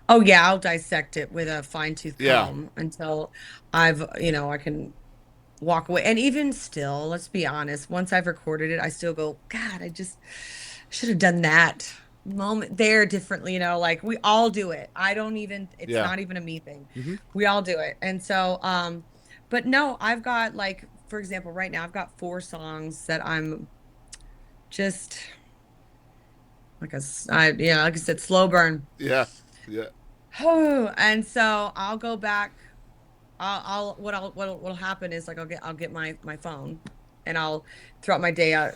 Oh yeah, I'll dissect it with a fine tooth Yeah, comb until I can walk away. And even still, let's be honest, once I've recorded it, I still go, God, I just should have done that moment there differently, like we all do it. I don't even, it's yeah. not even a me thing. Hmm. We all do it. And so, but no, I've got like, for example, right now I've got 4 songs that I'm just like I said, slow burn. Yeah, yeah. Oh, and so I'll go back. What'll happen is like I'll get my phone and I'll throughout my day, I'll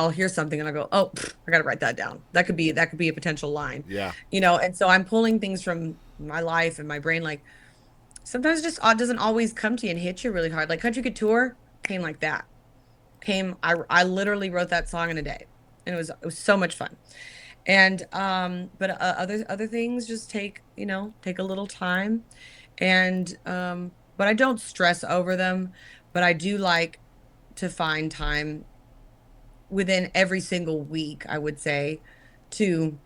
hear something and I'll go, oh, I gotta write that down. That could be a potential line, Yeah. and so I'm pulling things from my life and my brain. Like sometimes it just doesn't always come to you and hit you really hard. Like Country Couture came like that. I literally wrote that song in a day and it was so much fun. And but other things just take a little time, and but I don't stress over them, but I do like to find time within every single week, I would say, to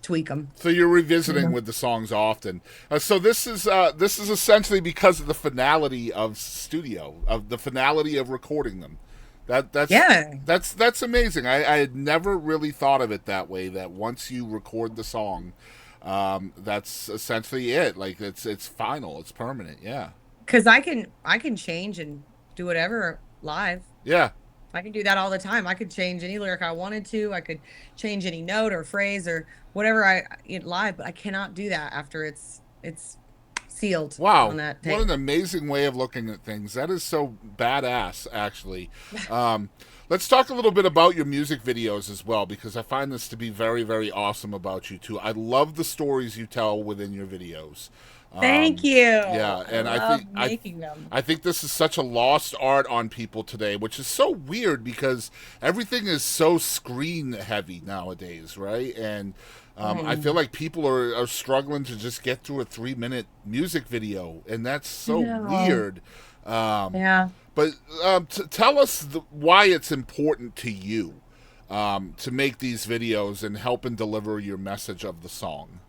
tweak them. So you're revisiting Yeah. with the songs often. So this is essentially because of the finality of studio, of the finality of recording them. That that's Yeah. that's amazing. I had never really thought of it that way. That once you record the song, that's essentially it. Like it's final. It's permanent. Yeah. Because I can change and do whatever live. Yeah. I can do that all the time. I could change any lyric I wanted to. I could change any note or phrase or whatever live, but I cannot do that after it's sealed on Wow, that what an tape. amazing way of looking at things. That is so badass, actually. Um, let's talk a little bit about your music videos as well, because I find this to be very, very awesome about you too. I love the stories you tell within your videos. Thank Um, you. yeah, I and love making them. I think this is such a lost art on people today, which is so weird because everything is so screen heavy nowadays, right? And I feel Mm. like people are struggling to just get through a 3 minute music video, and that's I so know. weird. Um, Yeah. but tell us why it's important to you to make these videos and help and deliver your message of the song.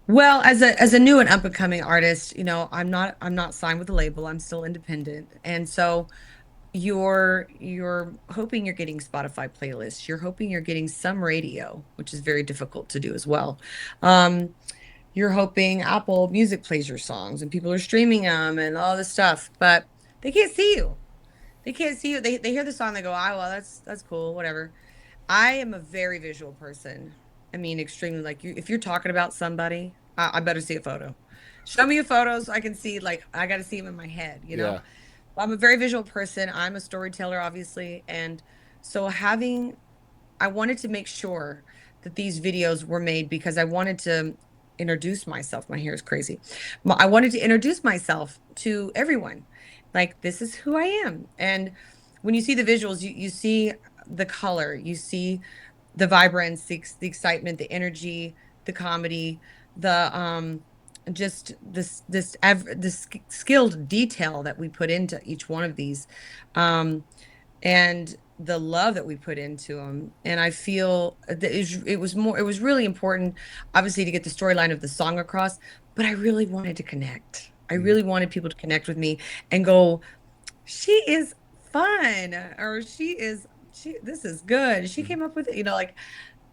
Well, as a new and up and coming artist, I'm not signed with a label. I'm still independent. And so you're hoping you're getting Spotify playlists. You're hoping you're getting some radio, which is very difficult to do as well. Um, you're hoping Apple Music plays your songs and people are streaming them and all this stuff, but they can't see you. They can't see you. They hear the song, they go, "Ah, well, that's cool, whatever." I am a very visual person. I mean, extremely like you. If you're talking about somebody, I better see a photo. Show me a photo so I can see. Like I got to see them in my head. You know, Yeah. I'm a very visual person. I'm a storyteller, obviously, and so I wanted to make sure that these videos were made because I wanted to introduce myself. My hair is crazy. I wanted to introduce myself to everyone. Like, this is who I am. And when you see the visuals, you see the color, you see the vibrance, the excitement, the energy, the comedy, the just this skilled detail that we put into each one of these. Um, and the love that we put into them. And I feel that it was really important, obviously, to get the storyline of the song across, but I really wanted to connect. I really wanted people to connect with me and go, she is fun, or this is good. She came up with it, like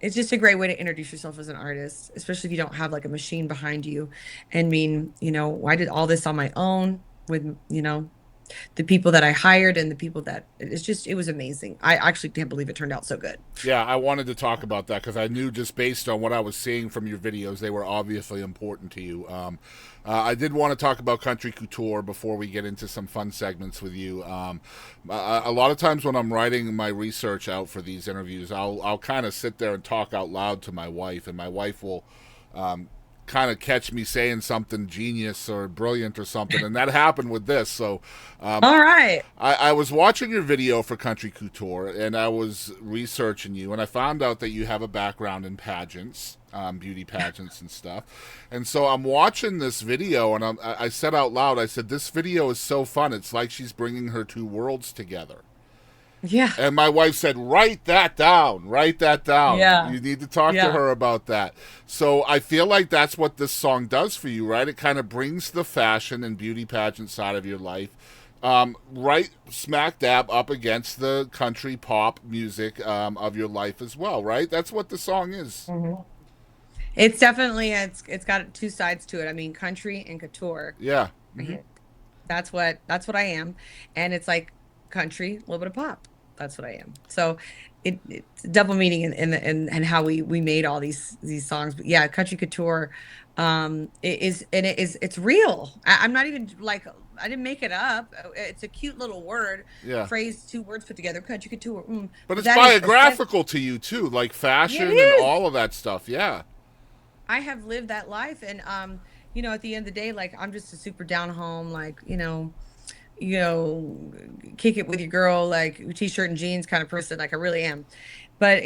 it's just a great way to introduce yourself as an artist, especially if you don't have like a machine behind you. And mean, I did all this on my own with, the people that I hired and the people that it was amazing. I actually can't believe it turned out so good. Yeah, I wanted to talk about that because I knew just based on what I was seeing from your videos, they were obviously important to you. I did want to talk about Country Couture before we get into some fun segments with you. A lot of times when I'm writing my research out for these interviews, I'll kind of sit there and talk out loud to my wife, and my wife will kind of catch me saying something genius or brilliant or something, and that happened with this. So All right. I was watching your video for Country Couture, and I was researching you, and I found out that you have a background in pageants, beauty pageants and stuff. And so I'm watching this video, and I said out loud, I said, this video is so fun. It's like she's bringing her two worlds together. Yeah. And my wife said, write that down. Write that down. Yeah. You need to talk to Yeah. her about that. So I feel like that's what this song does for you, right? It kind of brings the fashion and beauty pageant side of your life right smack dab up against the country pop music of your life as well, right? That's what the song is. Mhm. It's definitely it's got two sides to it. I mean, country and couture. Yeah. Mhm. That's what I am. And it's like country, a little bit of pop. That's what I am. So it's a double meaning in how we made all these songs. But yeah, country couture it's real. I'm not even like I didn't make it up. It's a cute little word, Yeah. phrase, two words put together, country couture. But it's that is biographical to you, too, like fashion it and is. all of that stuff. Yeah. I have lived that life, and at the end of the day, like I'm just a super down home, like you know, kick it with your girl, like t-shirt and jeans kind of person, like I really am. But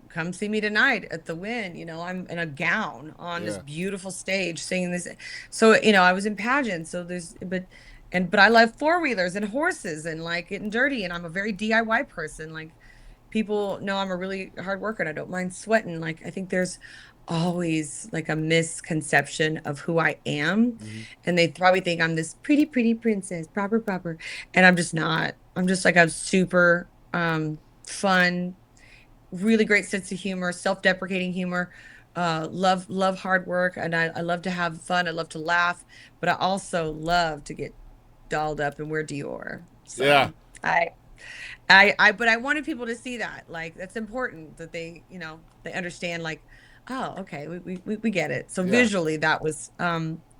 come see me tonight at the Win. I'm in a gown on this Yeah. beautiful stage singing this. So I was in pageants. So but I love four-wheelers and horses and like getting dirty, and I'm a very DIY person. Like people know I'm a really hard worker and I don't mind sweating. Like I think there's always like a misconception of who I am, and they probably think I'm this pretty pretty princess, proper, and I'm just not. I'm just like a super fun, really great sense of humor, self-deprecating humor. Love hard work, and I love to have fun. I love to laugh, but I also love to get dolled up and wear Dior. Yeah. So I but I wanted people to see that. Like that's important that they understand. Like, oh, okay, we get it. So Yeah. visually, that was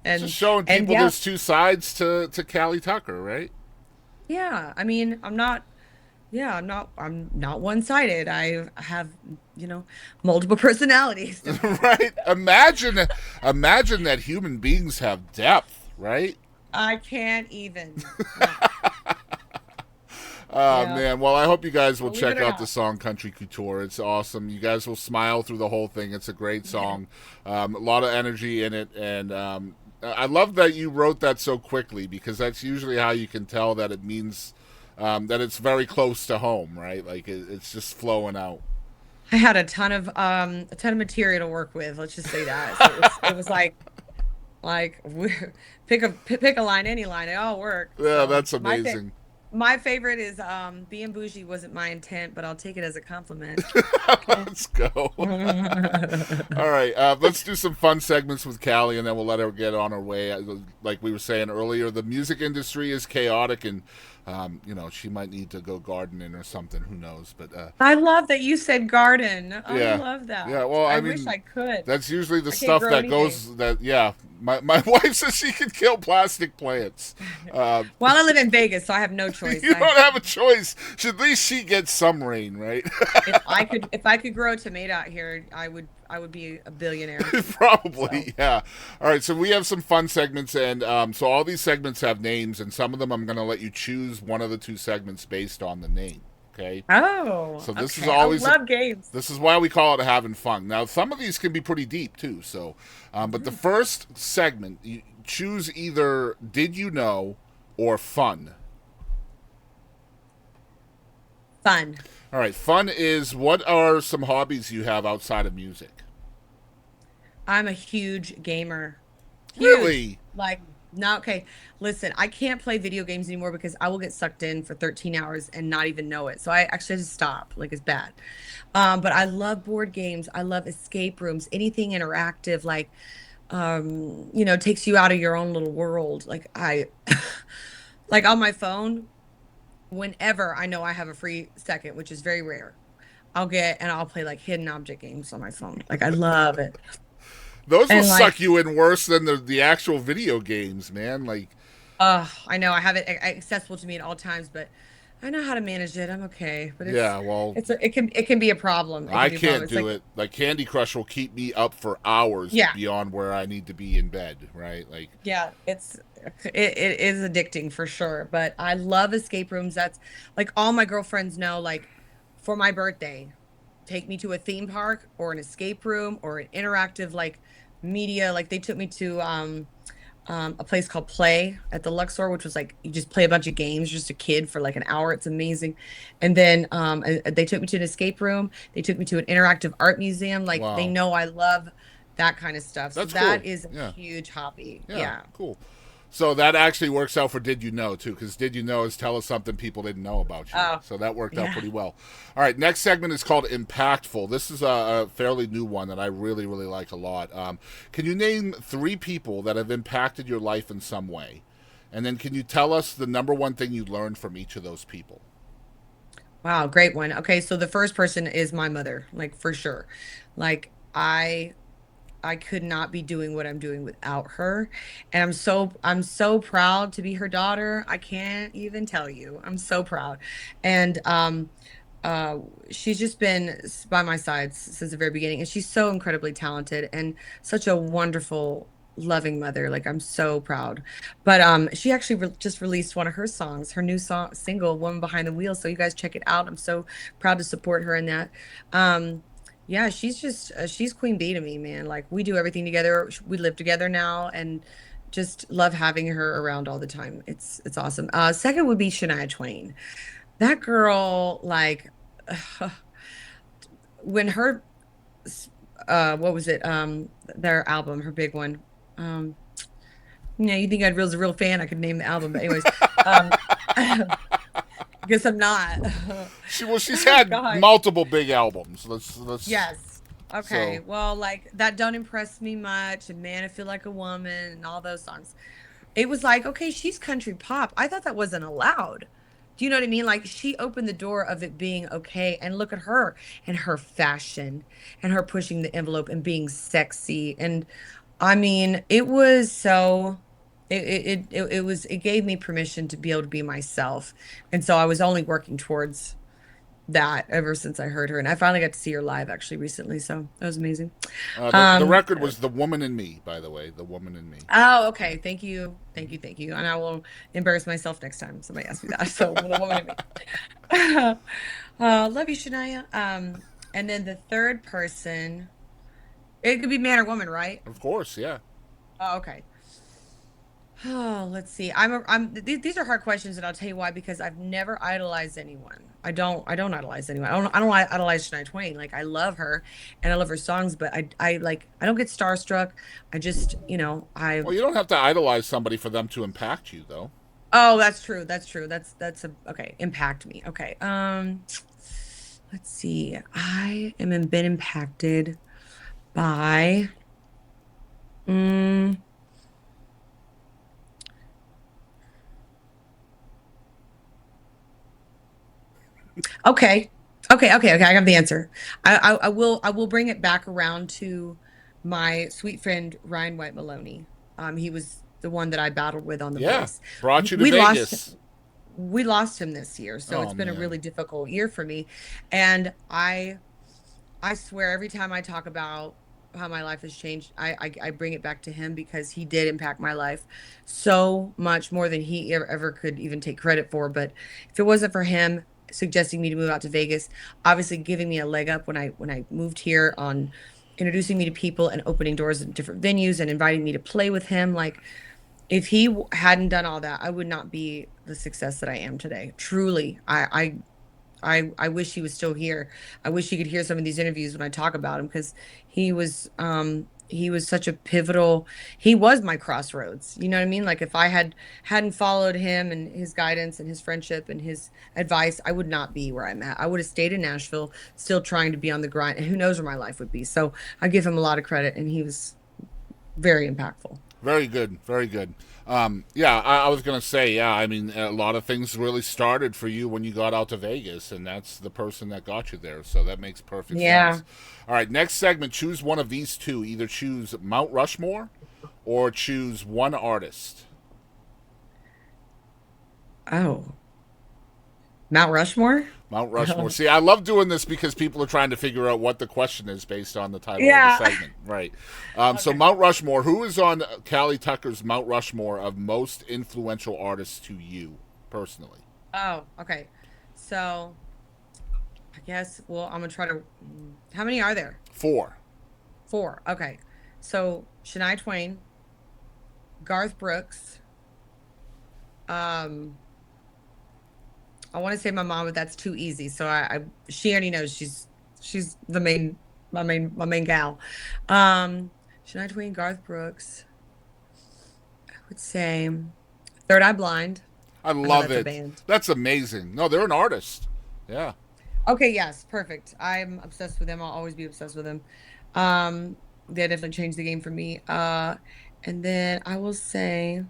It's just showing and people yeah, there's two sides to Cali Tucker, right? yeah. I mean, I'm not. Yeah, I'm not one-sided. I have multiple personalities. So Right? Imagine that human beings have depth, right? I can't even. Yeah, Oh yeah. man, well I hope you guys will Believe check it or out the not. song Country Couture. It's awesome. You guys will smile through the whole thing. It's a great song. A lot of energy in it, and I love that you wrote that so quickly because that's usually how you can tell that it means that it's very close to home, right? Like it's just flowing out. I had a ton of material to work with. Let's just say that. So it was like pick a line, any line, it all worked. Yeah, So that's amazing. My favorite is being bougie wasn't my intent, but I'll take it as a compliment. Okay. Let's go. All right, let's do some fun segments with Callie, and then we'll let her get on her way. Like we were saying earlier, the music industry is chaotic, and she might need to go gardening or something. Who knows? But I love that you said garden. I yeah, love yeah. that. Well, I I wish mean, I could. that's usually the I can't stuff grow that anything. goes. That yeah. My wife says she can kill plastic plants. Uh, Well, I live in Vegas, so I have no choice. you don't have a choice. At least she gets some rain, right? If I could grow a tomato out here, I would be a billionaire. So, Probably, yeah. All right, so we have some fun segments, and so all these segments have names, and some of them I'm going to let you choose one of the two segments based on the name. Okay. oh, So this is okay. I always love games. this is why we call it having fun. Now, some of these can be pretty deep too. So, but the first segment, you choose either "Did you know" or "Fun." Fun. All right, fun is what are some hobbies you have outside of music? I'm a huge gamer. Huge. Really? Like, no, okay. Listen, I can't play video games anymore because I will get sucked in for 13 hours and not even know it. So I actually just stop. Like, it's bad. But I love board games. I love escape rooms, anything interactive, like, takes you out of your own little world. Like on my phone, whenever I know I have a free second, which is very rare, I'll play like hidden object games on my phone. Like, I love it. Those will And like, suck you in worse than the actual video games, man. Like, I know I have it accessible to me at all times, but I know how to manage it. I'm okay, but yeah, well, it can be a problem. It can I be a problem. can't It's do like, it. Like Candy Crush will keep me up for hours yeah, beyond where I need to be in bed, right? Like, yeah, it is addicting for sure. But I love escape rooms. That's like all my girlfriends know. Like for my birthday, take me to a theme park or an escape room or an interactive like media. Like they took me to a place called Play at the Luxor, which was like you just play a bunch of games, just a kid for like an hour. It's amazing. And then they took me to an escape room. They took me to an interactive art museum. Like they wow, know I love that kind of stuff. So that's cool. that is a Yeah, huge hobby. yeah, Yeah. cool. So that actually works out for Did You Know, too, because Did You Know is tell us something people didn't know about you. Oh, So that worked out yeah. pretty well. All right, next segment is called Impactful. This is a fairly new one that I really, really like a lot. Can you name three people that have impacted your life in some way? And then can you tell us the number one thing you learned from each of those people? Wow, great one. Okay, so the first person is my mother, like for sure. Like I could not be doing what I'm doing without her. And I'm so proud to be her daughter. I can't even tell you. I'm so proud. And uh she's just been by my side since the very beginning. And she's so incredibly talented and such a wonderful, loving mother. Like I'm so proud. But she actually just released one of her songs, her new song single, Woman Behind the Wheel. So you guys check it out. I'm so proud to support her in that. Yeah, she's queen bee to me, man. Like we do everything together. We live together now and just love having her around all the time. It's awesome. Second would be Shania Twain. That girl, like when her what was it? Their album, her big one. Um you think I was a real fan, I could name the album, but anyways, um guess I'm not. She's had God. multiple big albums. Let's. Yes. Okay. So Well, like that don't impress me much, and Man, I Feel Like a Woman, and all those songs. It was like, okay, she's country pop. I thought that wasn't allowed. Do you know what I mean? Like she opened the door of it being okay, and look at her and her fashion and her pushing the envelope and being sexy. And I mean, it was so. It gave me permission to be able to be myself, and so I was only working towards that ever since I heard her. And I finally got to see her live actually recently. So that was amazing. the Um, record was "The Woman in Me," by the way, "The Woman in Me." oh, okay. Thank you. Thank you. Thank you. And I will embarrass myself next time somebody asks me that. So the woman in me. Love you, Shania. And then the third person, it could be man or woman, right? Of course, yeah. Oh, okay. Oh, let's see. These are hard questions, and I'll tell you why. Because I've never idolized anyone. I don't idolize anyone. I don't idolize Shania Twain. Like I love her, and I love her songs, but I don't get starstruck. I just, Well, you don't have to idolize somebody for them to impact you, though. Oh, that's true. That's true. That's a okay. Impact me. Okay. Let's see. I am been impacted by. Mm, okay. Okay. I have the answer. I will bring it back around to my sweet friend Ryan White Maloney. He was the one that I battled with on The Yeah, Voice. brought you to We lost Vegas. we lost him this year, so Oh it's been a man. really difficult year for me. And I swear every time I talk about how my life has changed, I bring it back to him because he did impact my life so much more than he ever could even take credit for. But if it wasn't for him suggesting me to move out to Vegas, obviously giving me a leg up when I moved here on introducing me to people and opening doors in different venues and inviting me to play with him, like if he hadn't done all that, I would not be the success that I am today. Truly, I wish he was still here. I wish he could hear some of these interviews when I talk about him because he was such a pivotal, he was my crossroads. You know what I mean? Like if I hadn't followed him and his guidance and his friendship and his advice, I would not be where I'm at. I would have stayed in Nashville, still trying to be on the grind, and who knows where my life would be. So I give him a lot of credit, and he was very impactful. Very good, very good. Yeah, I was gonna say, yeah. I mean, a lot of things really started for you when you got out to Vegas, and that's the person that got you there. So that makes perfect Yeah. sense. All right, next segment. Choose one of these two. Either choose Mount Rushmore, or choose one artist. Oh, Mount Rushmore? Mount Rushmore. See, I love doing this because people are trying to figure out what the question is based on the title of the Yeah. segment. Right. So, Okay. Mount Rushmore, who is on Cali Tucker's Mount Rushmore of most influential artists to you personally? Oh, okay. So I guess, well, I'm gonna try to. How many are there? Four. Four. Okay. So Shania Twain, Garth Brooks. Um, I want to say my mom, but that's too easy. So she already knows she's the main my main gal. Um, Shania Twain, Garth Brooks. I would say Third Eye Blind. I I know love that's a it. band. That's amazing. No, they're an artist. Yeah. Okay, yes, perfect. I'm obsessed with them. I'll always be obsessed with them. Um, they definitely changed the game for me. And then I will say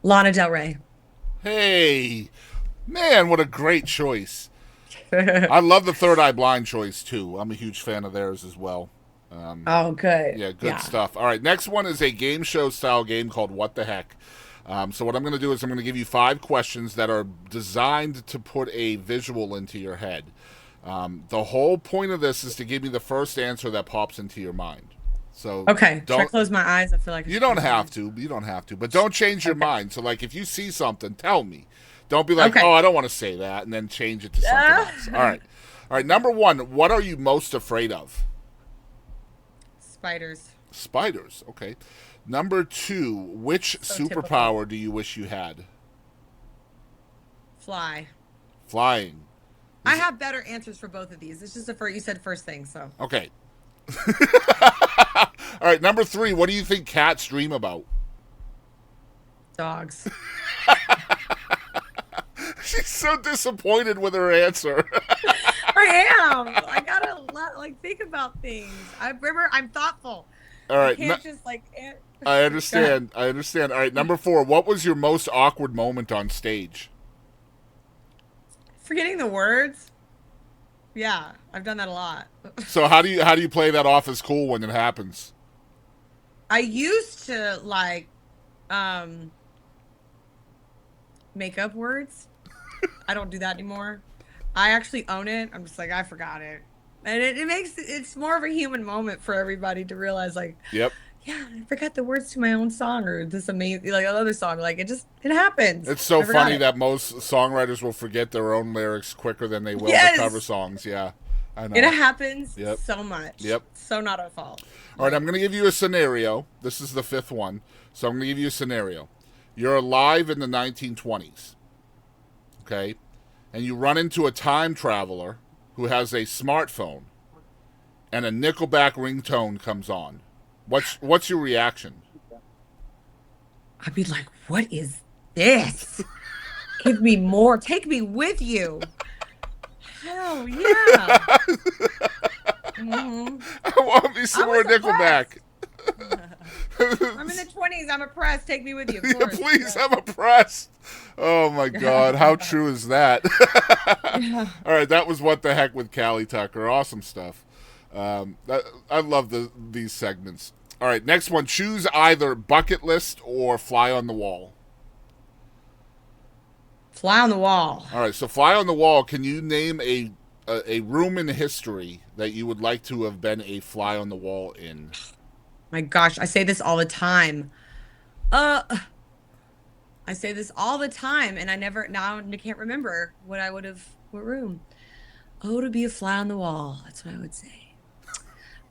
Lana Del Rey. Hey, man, what a great choice. I love the Third Eye Blind choice, too. I'm a huge fan of theirs as well. Oh, good. Yeah, good Yeah. stuff. All right, next one is a game show style game called What the Heck. So what I'm going to do is I'm going to give you 5 questions that are designed to put a visual into your head. The whole point of this is to give me the first answer that pops into your mind. So Okay. Should I don't close my eyes? I feel like I you should don't close my have eyes. to. You don't have to. But don't change your Okay. mind. So like if you see something, tell me. Don't be like, "Oh, Okay. I don't want to say that," and then change it to something else. All right. All right, number 1, what are you most afraid of? Spiders. Spiders. Okay. Number 2, which So typical. superpower do you wish you had? Fly. Flying. I Is it, have better answers for both of these. It's just the first you said first thing, so okay. All right, number 3, what do you think cats dream about? dogs. She's so disappointed with her answer. I am. I gotta like think about things. I remember I'm thoughtful. All I right, can't just like I go ahead. understand. I understand. All right, number 4, what was your most awkward moment on stage? Forgetting the words. Yeah, I've done that a lot. So how do you play that off as cool when it happens? I used to like um make up words. I don't do that anymore. I actually own it. I'm just like I forgot it. And it makes it's more of a human moment for everybody to realize like, Yep. yeah, I forgot the words to my own song or this amazing like another song. Like it happens. It's so I forgot funny it. that most songwriters will forget their own lyrics quicker than they will the cover Yes. songs. Yeah, I It know. happens Yep. so much. Yep. So not our fault. All right, Like, I'm going to give you a scenario. This is the 5th one. So I'm going to give you a scenario. You're alive in the 1920s, okay? And you run into a time traveler who has a smartphone. and a Nickelback ringtone comes on. What's your reaction? I'd be like, what is this? Give me more. Take me with you. Hell yeah. hmm I want me some I more was Nickelback. impressed. I'm in the 20s. I'm impressed. Take me with you, of Yeah, course. please, Yeah. I'm oppressed. Oh my God, how true is that? Yeah. All right, that was What the Heck with Cali Tucker. Awesome stuff. I love these segments. All right, next one. Choose either bucket list or fly on the wall. Fly on the wall. All right, so fly on the wall. Can you name a room in history that you would like to have been a fly on the wall in? My gosh, I say this all the time. Uh, I say this all the time, and now I can't remember what room. Oh, to be a fly on the wall. That's what I would say.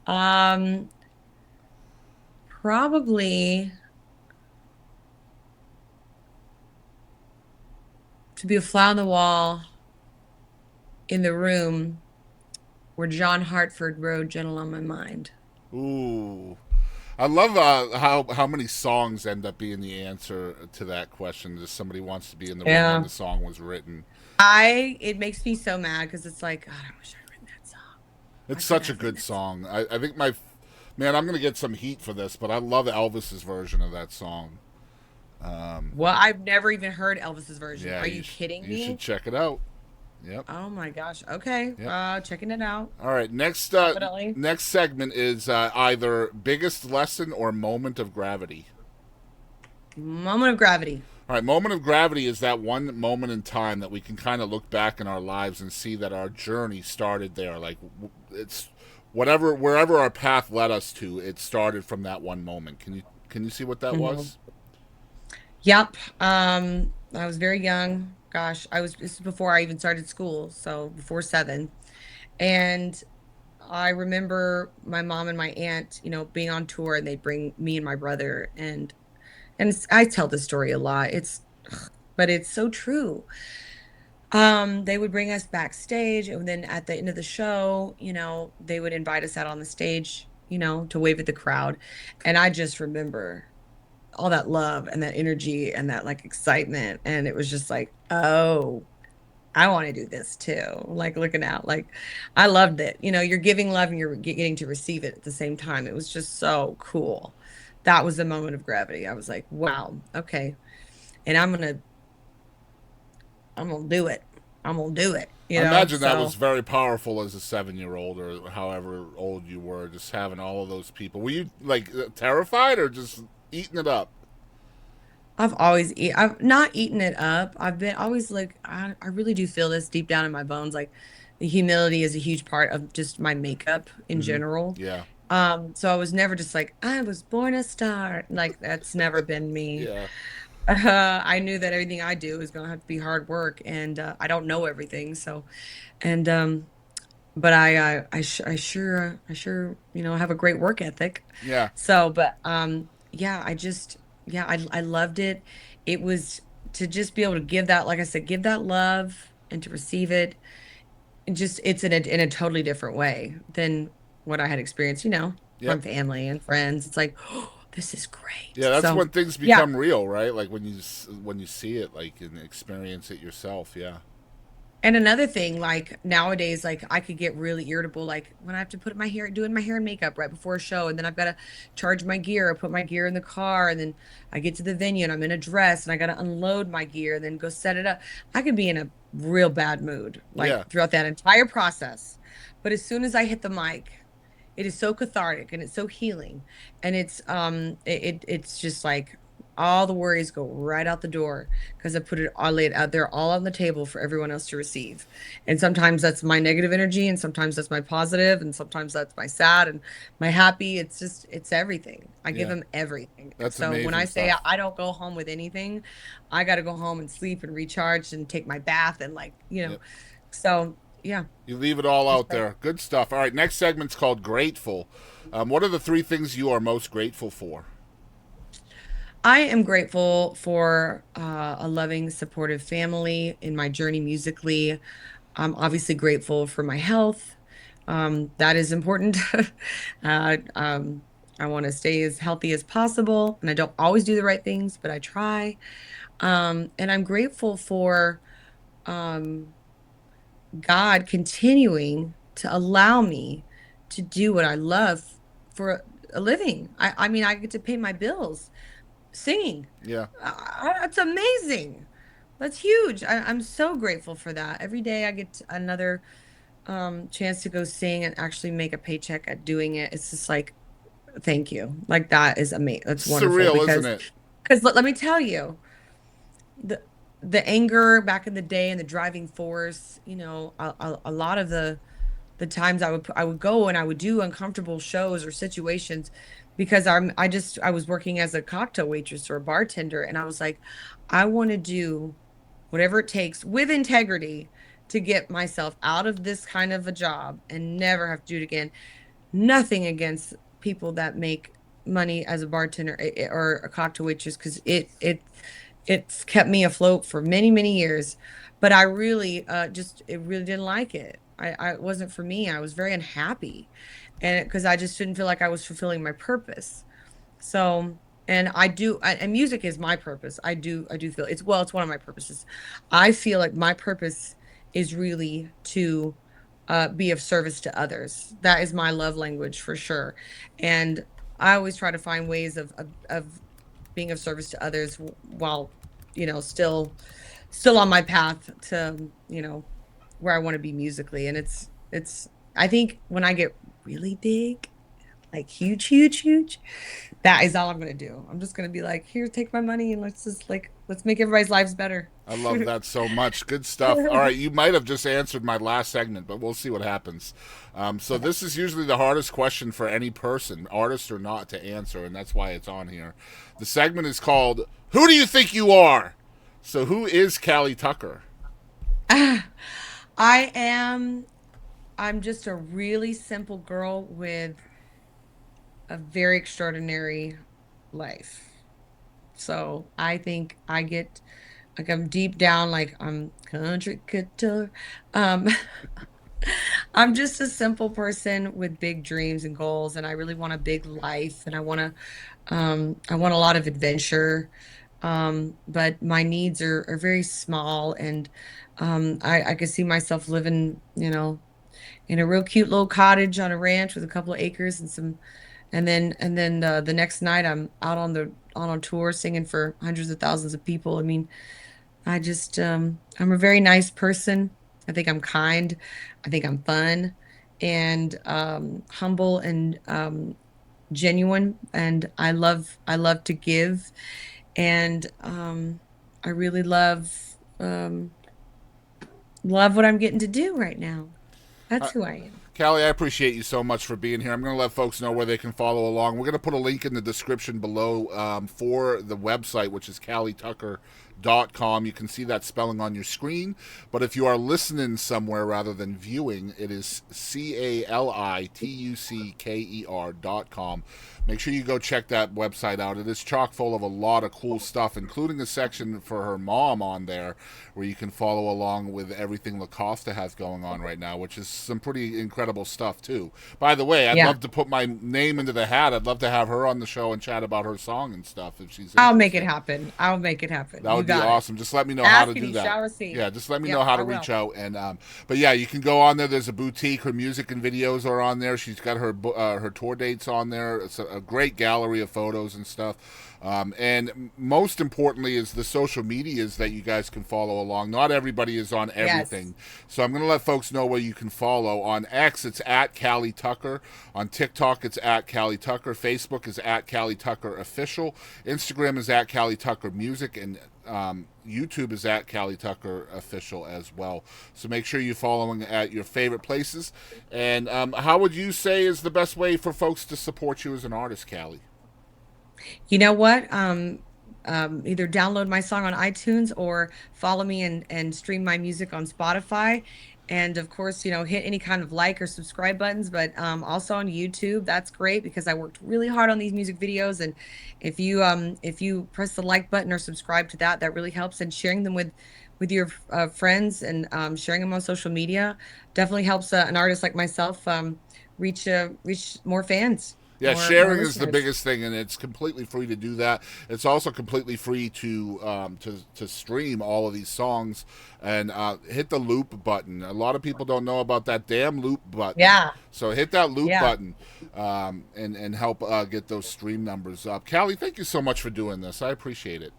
Um, Probably to be a fly on the wall in the room where John Hartford wrote "Gentle on My Mind." Ooh, I love how many songs end up being the answer to that question. Just somebody wants to be in the room when Yeah. the song was written. It makes me so mad because it's like, God, I wish I'd written that song. Why It's couldn't I such a have written good that song? song. I think man, I'm gonna get some heat for this, but I love Elvis's version of that song. Well, I've never even heard Elvis's version. Yeah, Are you kidding you should me? check it out. Yep, Oh my gosh. Okay. yep. Checking it out. All right, Definitely. next segment is either biggest lesson or moment of gravity. Moment of gravity. All right, moment of gravity is that one moment in time that we can kind of look back in our lives and see that our journey started there. Like it's wherever our path led us to, it started from that one moment. Can you see what that hmm was? Yep. I was very young. Gosh, this is before I even started school, so before 7. And I remember my mom and my aunt, being on tour and they'd bring me and my brother I tell this story a lot. But it's so true. They would bring us backstage, and then at the end of the show, they would invite us out on the stage, to wave at the crowd. And I just remember all that love and that energy and that like excitement. And it was just like, oh, I want to do this too. Like looking out, like I loved it. You're giving love and you're getting to receive it at the same time. It was just so cool. That was the moment of gravity. I was like, wow, okay. And I'm gonna do it. I'm gonna do it, I imagine that was So very powerful as a 7-year-old or however old you were, just having all of those people. Were you like terrified or just eating it up? I've not eaten it up. I've been always like, I really do feel this deep down in my bones. Like the humility is a huge part of just my makeup in Mm-hmm. general. Yeah, So I was never just like, I was born a star. Like that's never been me. yeah, I knew that everything I do is gonna have to be hard work, and I don't know everything. And but I sure, have a great work ethic. yeah. But yeah, yeah, I loved it. It was to just be able to give that, like I said, give that love and to receive it. And just it's in a totally different way than what I had experienced, Yep. from family and friends. It's like, oh, this is great. Yeah, that's So when things yeah. become real, right? Like when you see it, like and experience it yourself. Yeah, And another thing, like nowadays, like I could get really irritable, like when I have to doing my hair and makeup right before a show, and then I've got to charge my gear, or put my gear in the car, and then I get to the venue and I'm in a dress and I got to unload my gear and then go set it up. I could be in a real bad mood, yeah, like throughout that entire process. But as soon as I hit the mic, it is so cathartic and it's so healing, and it's just like all the worries go right out the door because I lay it out there all on the table for everyone else to receive. And sometimes that's my negative energy, and sometimes that's my positive, and sometimes that's my sad and my happy. It's everything. I give yeah. them everything. That's So when I amazing say stuff. I don't go home with anything, I got to go home and sleep and recharge and take my bath and Yep. so yeah, You leave it all it's out great. there. Good stuff. All right, next segment's called Grateful. What are the three things you are most grateful for? I am grateful for a loving, supportive family in my journey musically. I'm obviously grateful for my health. That is important. uh, um, I want to stay as healthy as possible, and I don't always do the right things, but I try. And I'm grateful for um, God continuing to allow me to do what I love for a living. I mean, I get to pay my bills singing. Yeah. That's amazing. That's huge. I'm so grateful for that. Every day I get another chance to go sing and actually make a paycheck at doing it. It's just like, thank you. Like that is amazing. That's wonderful Surreal, isn't it? because let me tell you, the the anger back in the day and the driving force, a lot of the times I would go and I would do uncomfortable shows or situations because I was working as a cocktail waitress or a bartender, and I was like, I want to do whatever it takes with integrity to get myself out of this kind of a job and never have to do it again. Nothing against people that make money as a bartender or a cocktail waitress, because it's kept me afloat for many, many years. But I really just it really didn't like it. It wasn't for me. I was very unhappy, and because I just didn't feel like I was fulfilling my purpose. So, and and music is my purpose. I do feel it's one of my purposes. I feel like my purpose is really to be of service to others. That is my love language for sure. And I always try to find ways of being of service to others while, still on my path to, where I want to be musically. And I think when I get really big, like huge, huge, huge, that is all I'm gonna do. I'm just gonna be like, here, take my money and let's make everybody's lives better. I love that so much. Good stuff. All right, you might have just answered my last segment, but we'll see what happens. So this is usually the hardest question for any person, artist or not, to answer, and that's why it's on here. The segment is called "Who Do You Think You Are?" So who is Cali Tucker? I am I'm just a really simple girl with a very extraordinary life. So I think I get like I'm deep down, like I'm country couture. Um, I'm just a simple person with big dreams and goals, and I really want a big life, and I want a lot of adventure. But my needs are very small, and I could see myself living, in a real cute little cottage on a ranch with a couple of acres and then the next night I'm out on tour singing for hundreds of thousands of people. I mean, I'm a very nice person. I think I'm kind. I think I'm fun and humble and genuine. And I love to give. And I really love what I'm getting to do right now. Uh, That's who I am. Callie, I appreciate you so much for being here. I'm going to let folks know where they can follow along. We're going to put a link in the description below for the website, which is calitucker.com. You can see that spelling on your screen. But if you are listening somewhere rather than viewing, it is CALITUCKER.com. Make sure you go check that website out. It is chock full of a lot of cool stuff, including a section for her mom on there where you can follow along with everything LaCosta has going on right now, which is some pretty incredible stuff, too. By the way, I'd Yeah. love to put my name into the hat. I'd love to have her on the show and chat about her song and stuff if she's I'll make it interested. happen. I'll make it happen. That You would be got it. awesome. Just let me know how to Ask and do you that. shall receive. Yeah, just let me know Yep, how I to reach will. out. And but yeah, you can go on there. There's a boutique. Her music and videos are on there. She's got her tour dates on there. It's a great gallery of photos and stuff. And most importantly is the social medias that you guys can follow along. Not everybody is on Yes. everything. So I'm going to let folks know where you can follow. On X, it's at Cali Tucker. On TikTok, it's at Cali Tucker. Facebook is at Cali Tucker Official. Instagram is at Cali Tucker Music. And YouTube is at Cali Tucker Official as well. So make sure you're following at your favorite places. And how would you say is the best way for folks to support you as an artist, Cali? You know what? Either download my song on iTunes or follow me and stream my music on Spotify. And of course, hit any kind of like or subscribe buttons, but also on YouTube. That's great because I worked really hard on these music videos. And if you press the like button or subscribe to that, that really helps. And sharing them with your friends and sharing them on social media definitely helps an artist like myself reach more fans. Yeah, More sharing is the listeners. biggest thing, and it's completely free to do that. It's also completely free to stream all of these songs and hit the loop button. A lot of people don't know about that damn loop button, Yeah, so hit that loop yeah. button and help get those stream numbers up. Callie, thank you so much for doing this. I appreciate it.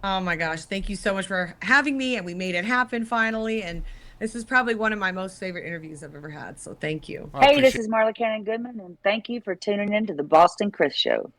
Oh my gosh, thank you so much for having me, and we made it happen finally. And this is probably one of my most favorite interviews I've ever had. So thank you. I Hey, this appreciate. is Marla Cannon Goodman, and thank you for tuning in to the Boston Chris Show.